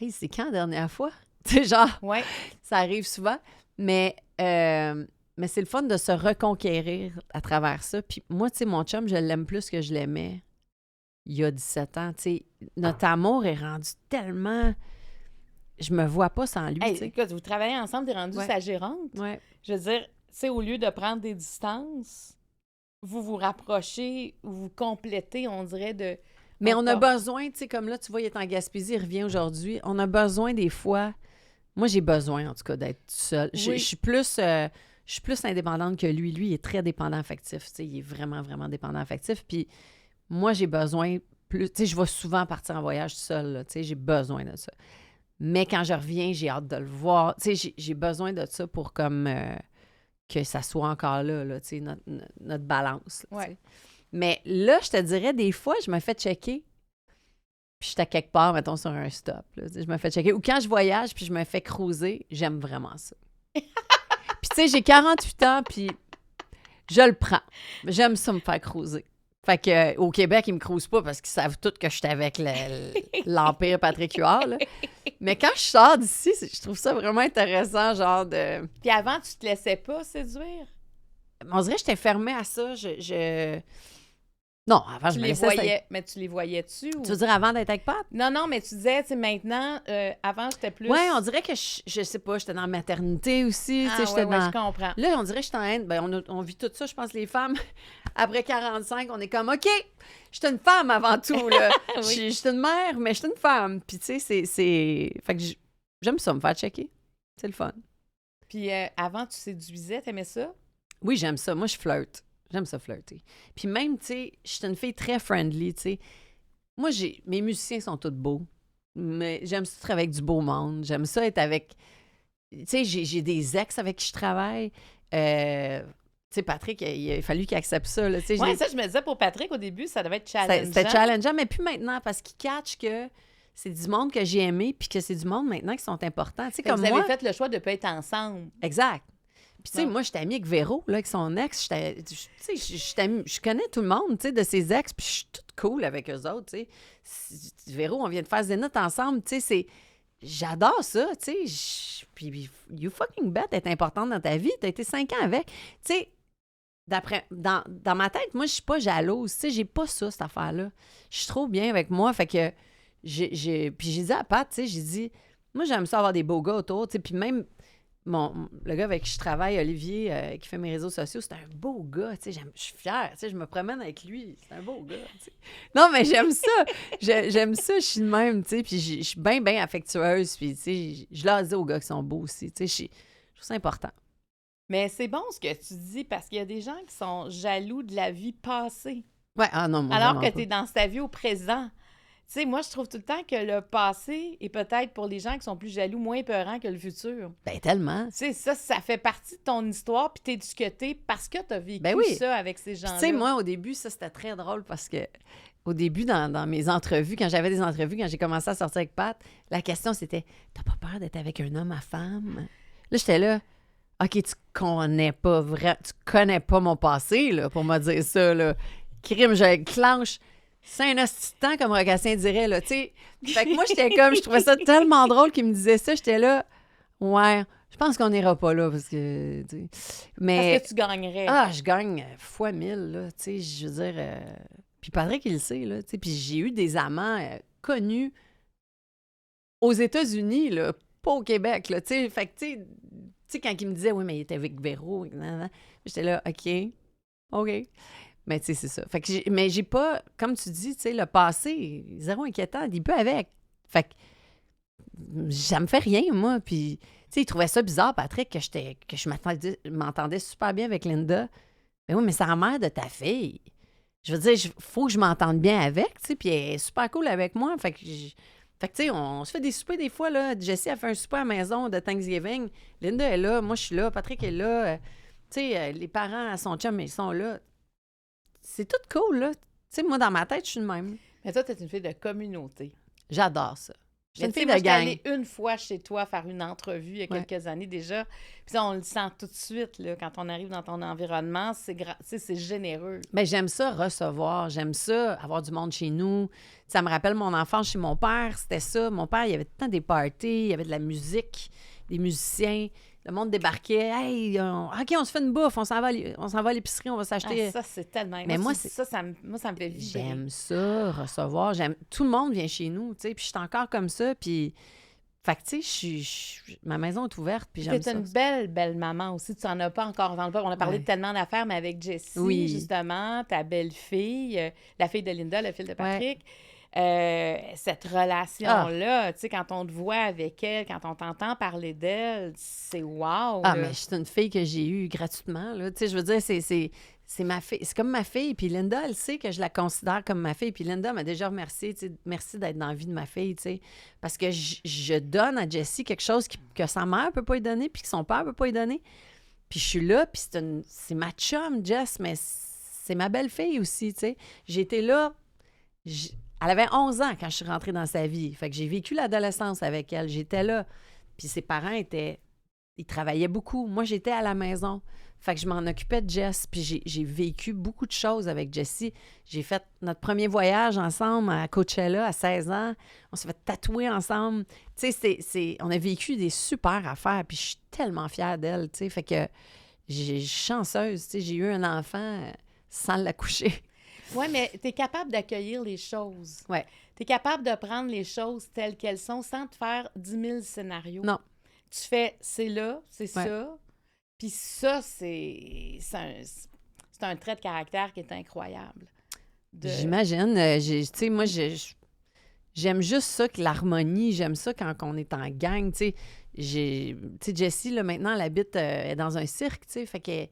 Hey, c'est quand la dernière fois? Tu sais, genre, ouais. Ça arrive souvent. Mais c'est le fun de se reconquérir à travers ça. Puis moi, tu sais, mon chum, je l'aime plus que je l'aimais il y a 17 ans. Tu sais, notre amour est rendu tellement... Je me vois pas sans lui, tu sais. Écoute, vous travaillez ensemble, t'es rendu sa gérante. Ouais. Je veux dire, tu sais, au lieu de prendre des distances... vous vous rapprochez, vous complétez, on dirait, de... Mais on a besoin, tu sais, comme là, tu vois, il est en Gaspésie, il revient aujourd'hui. On a besoin des fois... Moi, j'ai besoin, en tout cas, d'être seule. Oui. Je suis plus indépendante que lui. Lui, il est très dépendant affectif, tu sais, il est vraiment, vraiment dépendant affectif. Puis moi, j'ai besoin plus... Tu sais, je vais souvent partir en voyage seule, tu sais, j'ai besoin de ça. Mais quand je reviens, j'ai hâte de le voir. Tu sais, j'ai besoin de ça pour comme... que ça soit encore là, tu sais, notre balance. Là, ouais. Mais là, je te dirais, des fois, je me fais checker, puis je suis à quelque part, mettons, sur un stop. Là, je me fais checker. Ou quand je voyage, puis je me fais cruiser, j'aime vraiment ça. Puis tu sais, j'ai 48 ans, puis je le prends. J'aime ça me faire cruiser. Fait que au Québec, ils me cruisent pas parce qu'ils savent tous que je suis avec l'Empire Patrick Huard, là. Mais quand je sors d'ici, je trouve ça vraiment intéressant, genre de... Puis avant, tu te laissais pas séduire? On dirait que j'étais fermée à ça. Non, avant, je Tu me les laissais... voyais, mais tu les voyais-tu? Ou... Tu veux dire avant d'être avec Pat? Non, mais tu disais, tu sais, maintenant, avant, j'étais plus... Oui, on dirait que, je sais pas, j'étais dans la maternité aussi, tu sais, Ah, j'étais ouais, dans... je comprends. Là, on dirait que j'étais en haine. Ben, on vit tout ça, je pense, les femmes. Après 45, on est comme, OK, j'étais une femme avant tout, là. Oui. J'étais une mère, mais j'étais une femme. Puis, tu sais, c'est... Fait que j'aime ça, me faire checker. C'est le fun. Puis avant, tu séduisais, t'aimais ça? Oui, j'aime ça. Moi, je flirte. J'aime ça flirter. Puis même, tu sais, je suis une fille très friendly, tu sais. Moi, mes musiciens sont tous beaux. Mais j'aime ça être avec du beau monde. J'aime ça être avec... Tu sais, j'ai des ex avec qui je travaille. Tu sais, Patrick, il a fallu qu'il accepte ça, là. Tu sais, Oui, ça, je me disais, pour Patrick, au début, ça devait être challengeant. C'était challengeant, mais plus maintenant, parce qu'il catch que c'est du monde que j'ai aimé, puis que c'est du monde maintenant qui sont importants. Tu sais, comme vous moi... avez fait le choix de ne pas être ensemble. Exact. Puis, tu sais, Non. moi, j'étais amie avec Véro, là, avec son ex. Tu sais, je connais tout le monde, tu sais, de ses ex, puis je suis toute cool avec eux autres, tu sais. Véro, on vient de faire des notes ensemble, tu sais, c'est... J'adore ça, tu sais. Puis, you fucking bet est importante dans ta vie. T'as été 5 ans avec. Tu sais, dans ma tête, moi, je suis pas jalouse, tu sais, j'ai pas ça, cette affaire-là. Je suis trop bien avec moi, fait que... Puis j'ai dit à Pat, tu sais, j'ai dit... Moi, j'aime ça avoir des beaux gars autour, tu sais, puis même... le gars avec qui je travaille, Olivier, qui fait mes réseaux sociaux, c'est un beau gars, tu sais, je suis fière, tu sais, je me promène avec lui, c'est un beau gars, tu sais. Non, mais j'aime ça, j'aime ça, je suis de même, tu sais, puis je suis bien, bien affectueuse, puis, tu sais, je leur dis aux gars qui sont beaux aussi, tu sais, je trouve ça important. Mais c'est bon ce que tu dis, parce qu'il y a des gens qui sont jaloux de la vie passée. Ouais, ah non, moi, Alors vraiment que tu es dans ta vie au présent. Tu sais, moi, je trouve tout le temps que le passé est peut-être, pour les gens qui sont plus jaloux, moins épeurant que le futur. Ben, tellement. Tu sais, ça fait partie de ton histoire, puis t'es éduqué parce que t'as vécu Ben oui. ça avec ces gens-là. Tu sais, moi, au début, ça, c'était très drôle parce que au début, dans mes entrevues, quand j'avais des entrevues, quand j'ai commencé à sortir avec Pat, la question, c'était « T'as pas peur d'être avec un homme à femme? » Là, j'étais là « OK, tu connais pas mon passé, là, pour me dire ça, là. Crime, je clenche. C'est un hostie de temps, comme Rogatien dirait, là, tu sais. » Fait que moi, j'étais comme, je trouvais ça tellement drôle qu'il me disait ça. J'étais là « Ouais, je pense qu'on n'ira pas là, parce que... » Mais... Parce que tu gagnerais. Ah, je gagne fois 1000, là, tu sais, je veux dire... Puis Patrick, il le sait, là, tu sais, puis j'ai eu des amants connus aux États-Unis, là, pas au Québec, là, tu sais, fait que, tu sais, quand il me disait « Oui, mais il était avec Véro, j'étais là « OK, OK. » Mais tu sais, c'est ça. Fait que j'ai pas, comme tu dis, tu sais, le passé, zéro inquiétant, il peut avec. Fait que ça me fait rien, moi, puis... Tu sais, il trouvait ça bizarre, Patrick, que je m'entendais super bien avec Linda. Mais oui, mais c'est la mère de ta fille. Je veux dire, faut que je m'entende bien avec, tu sais, puis elle est super cool avec moi. Fait que, tu sais, on se fait des soupers des fois, là. Jessie a fait un souper à la maison de Thanksgiving. Linda est là, moi, je suis là, Patrick est là. Tu sais, les parents à son chum, ils sont là. C'est tout cool, là. Tu sais, moi, dans ma tête, je suis de même. Mais toi, t'es une fille de communauté. J'adore ça. Je suis Mais une tu sais, fille moi, de j'étais gang. allée une fois chez toi faire une entrevue il y a quelques années déjà. Puis ça, on le sent tout de suite, là, quand on arrive dans ton environnement, tu sais, c'est généreux. Mais j'aime ça recevoir, j'aime ça avoir du monde chez nous. Ça me rappelle mon enfance chez mon père, c'était ça. Mon père, il y avait tout le temps des parties, il y avait de la musique, des musiciens. Le monde débarquait. Hey, OK, on se fait une bouffe, on s'en va à l'épicerie, on va s'acheter. Ah, ça, c'est tellement... Mais moi, ça me fait vibrer. J'aime ça, recevoir. Tout le monde vient chez nous, tu sais, puis je suis encore comme ça, puis... Fait que, tu sais, ma maison est ouverte, puis j'aime ça. C'est une belle, belle maman aussi. Tu n'en as pas encore dans le pub. On a parlé de tellement d'affaires, mais avec Jessie, justement, ta belle-fille, la fille de Linda, la fille de Patrick. Cette relation-là, tu sais, quand on te voit avec elle, quand on t'entend parler d'elle, c'est wow! Ah, mais c'est une fille que j'ai eue gratuitement, là. Tu sais, je veux dire, c'est ma fille. C'est comme ma fille. Puis Linda, elle sait que je la considère comme ma fille. Puis Linda m'a déjà remercié, tu sais, merci d'être dans la vie de ma fille, tu sais. Parce que je donne à Jessie quelque chose que sa mère peut pas lui donner, puis que son père peut pas lui donner. Puis je suis là, puis c'est ma chum, Jess, mais c'est ma belle-fille aussi, tu sais. J'étais là... Elle avait 11 ans quand je suis rentrée dans sa vie. Fait que j'ai vécu l'adolescence avec elle. J'étais là. Puis ses parents ils travaillaient beaucoup. Moi, j'étais à la maison. Fait que je m'en occupais de Jess. Puis j'ai vécu beaucoup de choses avec Jessie. J'ai fait notre premier voyage ensemble à Coachella à 16 ans. On s'est fait tatouer ensemble. Tu sais, on a vécu des super affaires. Puis je suis tellement fière d'elle, tu sais. Fait que j'ai chanceuse, tu sais. J'ai eu un enfant sans l'accoucher. Oui, mais tu es capable d'accueillir les choses. Ouais. Tu es capable de prendre les choses telles qu'elles sont sans te faire 10 000 scénarios. Non. Tu fais, c'est là, c'est Ouais. ça. Puis ça, c'est un trait de caractère qui est incroyable. J'imagine. Tu sais, moi, j'aime juste ça, que l'harmonie. J'aime ça quand on est en gang, tu sais. Tu sais, Jessie, là, maintenant, elle habite elle est dans un cirque, tu sais, fait qu'elle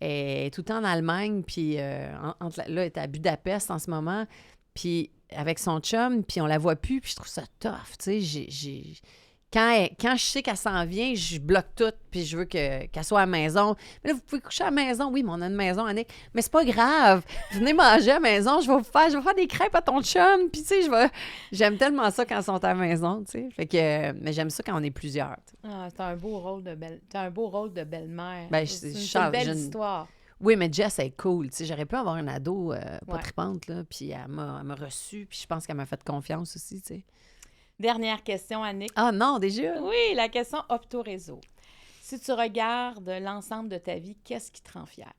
est tout le temps en Allemagne, puis là, elle est à Budapest en ce moment, puis avec son chum, puis on la voit plus, puis je trouve ça tough, tu sais. Quand je sais qu'elle s'en vient, je bloque tout, puis je veux qu'elle soit à la maison. Mais là, vous pouvez coucher à la maison. Oui, mais on a une maison, Annick. Mais c'est pas grave. Venez manger à la maison. Je vais faire des crêpes à ton chum. Puis, tu sais, j'aime tellement ça quand ils sont à la maison, tu sais. Fait que, mais j'aime ça quand on est plusieurs. C'est un beau rôle de belle-mère. Ben, c'est une belle histoire. Oui, mais Jess, elle est cool. Tu sais, j'aurais pu avoir un ado pas Ouais. tripante, là. Puis elle m'a reçue. Puis je pense qu'elle m'a fait confiance aussi, tu sais. Dernière question, Annick. Ah non, déjà? Oui, la question Opto-Réseau. Si tu regardes l'ensemble de ta vie, qu'est-ce qui te rend fière?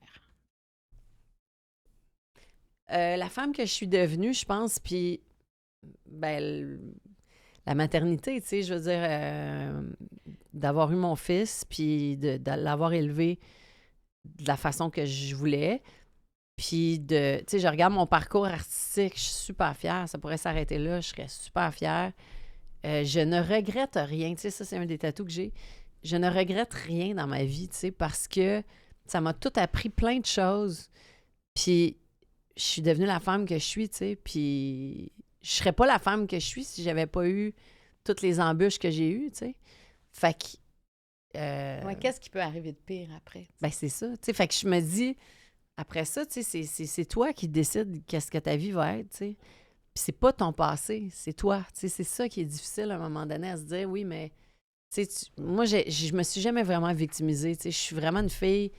La femme que je suis devenue, je pense, puis ben, la maternité, tu sais, je veux dire, d'avoir eu mon fils, puis de l'avoir élevé de la façon que je voulais. Puis tu sais, je regarde mon parcours artistique, je suis super fière. Ça pourrait s'arrêter là, je serais super fière. Je ne regrette rien. Tu sais, ça, c'est un des tatous que j'ai. Je ne regrette rien dans ma vie, tu sais, parce que ça m'a tout appris plein de choses. Puis je suis devenue la femme que je suis, tu sais. Puis je serais pas la femme que je suis si j'avais pas eu toutes les embûches que j'ai eues, tu sais. Fait que... Ouais, qu'est-ce qui peut arriver de pire après? Ben, c'est ça. Tu sais, fait que je me dis, après ça, tu sais, c'est toi qui décides qu'est-ce que ta vie va être, tu sais. Puis c'est pas ton passé, c'est toi. Tu sais, c'est ça qui est difficile à un moment donné, à se dire, oui, mais... Tu sais, moi, je me suis jamais vraiment victimisée, tu sais. Je suis vraiment une fille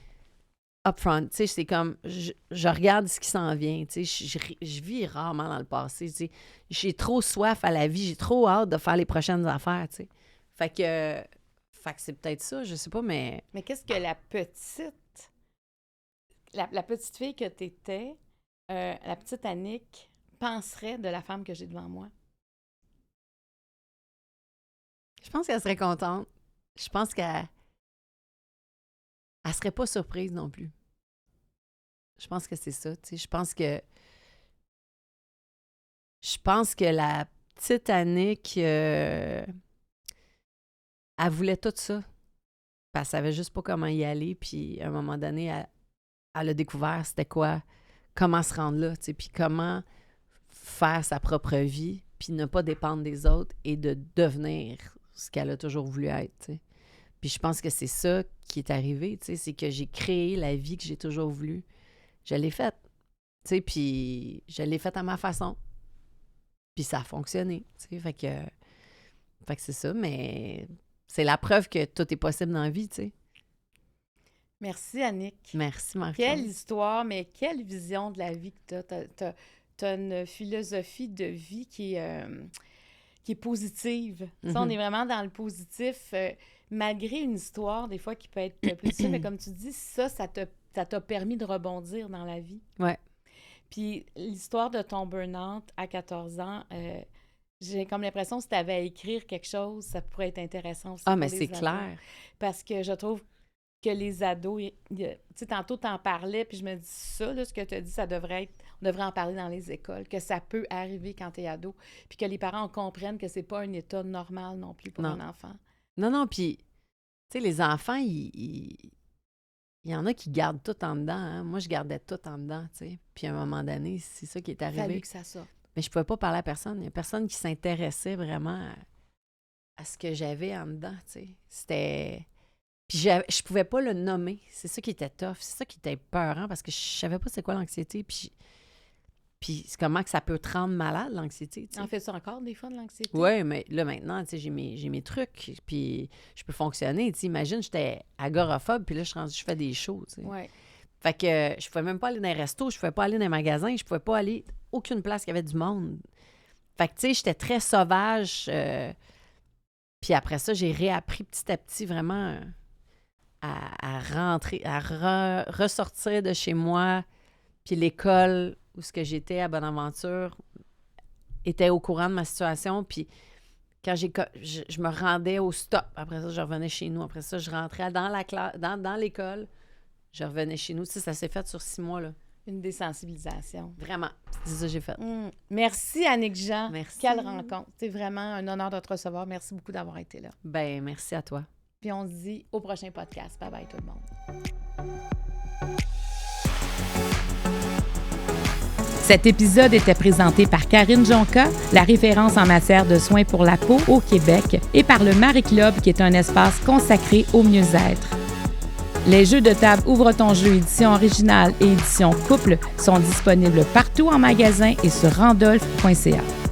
upfront, tu sais. C'est comme, je regarde ce qui s'en vient, tu sais. Je vis rarement dans le passé, tu sais. J'ai trop soif à la vie, j'ai trop hâte de faire les prochaines affaires, tu sais. Fait que c'est peut-être ça, je sais pas, mais... Mais qu'est-ce que la petite fille que tu étais, la petite Annick, penserait de la femme que j'ai devant moi? Je pense qu'elle serait contente. Je pense qu'elle serait pas surprise non plus. Je pense que c'est ça, tu sais. Je pense que la petite Annick, elle voulait tout ça. Elle savait juste pas comment y aller. Puis à un moment donné, elle a découvert c'était quoi, comment se rendre là, tu sais, puis comment faire sa propre vie, puis ne pas dépendre des autres et de devenir ce qu'elle a toujours voulu être, tu sais. Puis je pense que c'est ça qui est arrivé, tu sais, c'est que j'ai créé la vie que j'ai toujours voulu. Je l'ai faite, tu sais, puis je l'ai faite à ma façon. Puis ça a fonctionné, tu sais, fait que c'est ça, mais c'est la preuve que tout est possible dans la vie, tu sais. Merci, Annick. Merci, Marie. Quelle histoire, mais quelle vision de la vie que tu as. Tu as une philosophie de vie qui est positive. Ça, on est vraiment dans le positif, malgré une histoire, des fois, qui peut être plus difficile, mais comme tu dis, ça t'a permis de rebondir dans la vie. Ouais. Puis l'histoire de ton burn-out à 14 ans, j'ai comme l'impression que si tu avais à écrire quelque chose, ça pourrait être intéressant aussi. Ah, pour mais les c'est ados. clair. Parce que je trouve que les ados, tu sais, tantôt t'en parlais, puis je me dis ça, là, ce que tu as dit, on devrait en parler dans les écoles, que ça peut arriver quand t'es ado, puis que les parents comprennent que c'est pas un état normal non plus pour un enfant. Non, puis, tu sais, les enfants, il y en a qui gardent tout en dedans, hein. Moi, je gardais tout en dedans, tu sais. Puis à un moment donné, c'est ça qui est arrivé. Fallu que ça sorte. Mais je pouvais pas parler à personne. Il n'y a personne qui s'intéressait vraiment à ce que j'avais en dedans, tu sais. C'était... Puis je pouvais pas le nommer. C'est ça qui était tough. C'est ça qui était peurant parce que je savais pas c'est quoi l'anxiété. Puis c'est comment que ça peut te rendre malade, l'anxiété, tu sais. En fais-tu encore des fois de l'anxiété? Oui, mais là, maintenant, tu sais, j'ai mes trucs. Puis je peux fonctionner. Tu sais, imagine, j'étais agoraphobe, puis là, je fais des shows, tu sais. Ouais. Fait que je pouvais même pas aller dans les restos, je pouvais pas aller dans les magasins, je pouvais pas aller aucune place qui avait du monde. Fait que, tu sais, j'étais très sauvage. Puis après ça, j'ai réappris petit à petit vraiment à rentrer, à ressortir de chez moi. Puis l'école où ce que j'étais à Bonaventure était au courant de ma situation. Puis quand je me rendais au stop. Après ça, je revenais chez nous. Après ça, je rentrais dans l'école. Je revenais chez nous. Tu sais, ça s'est fait sur 6 mois, là. Une désensibilisation. Vraiment. C'est ça que j'ai fait. Merci, Annick Jean. Merci. Quelle rencontre. C'est vraiment un honneur de te recevoir. Merci beaucoup d'avoir été là. Ben, merci à toi. Puis on se dit au prochain podcast. Bye-bye tout le monde. Cet épisode était présenté par Karine Jonca, la référence en matière de soins pour la peau au Québec, et par le Marie Club, qui est un espace consacré au mieux-être. Les jeux de table Ouvre ton jeu édition originale et édition couple sont disponibles partout en magasin et sur randolph.ca.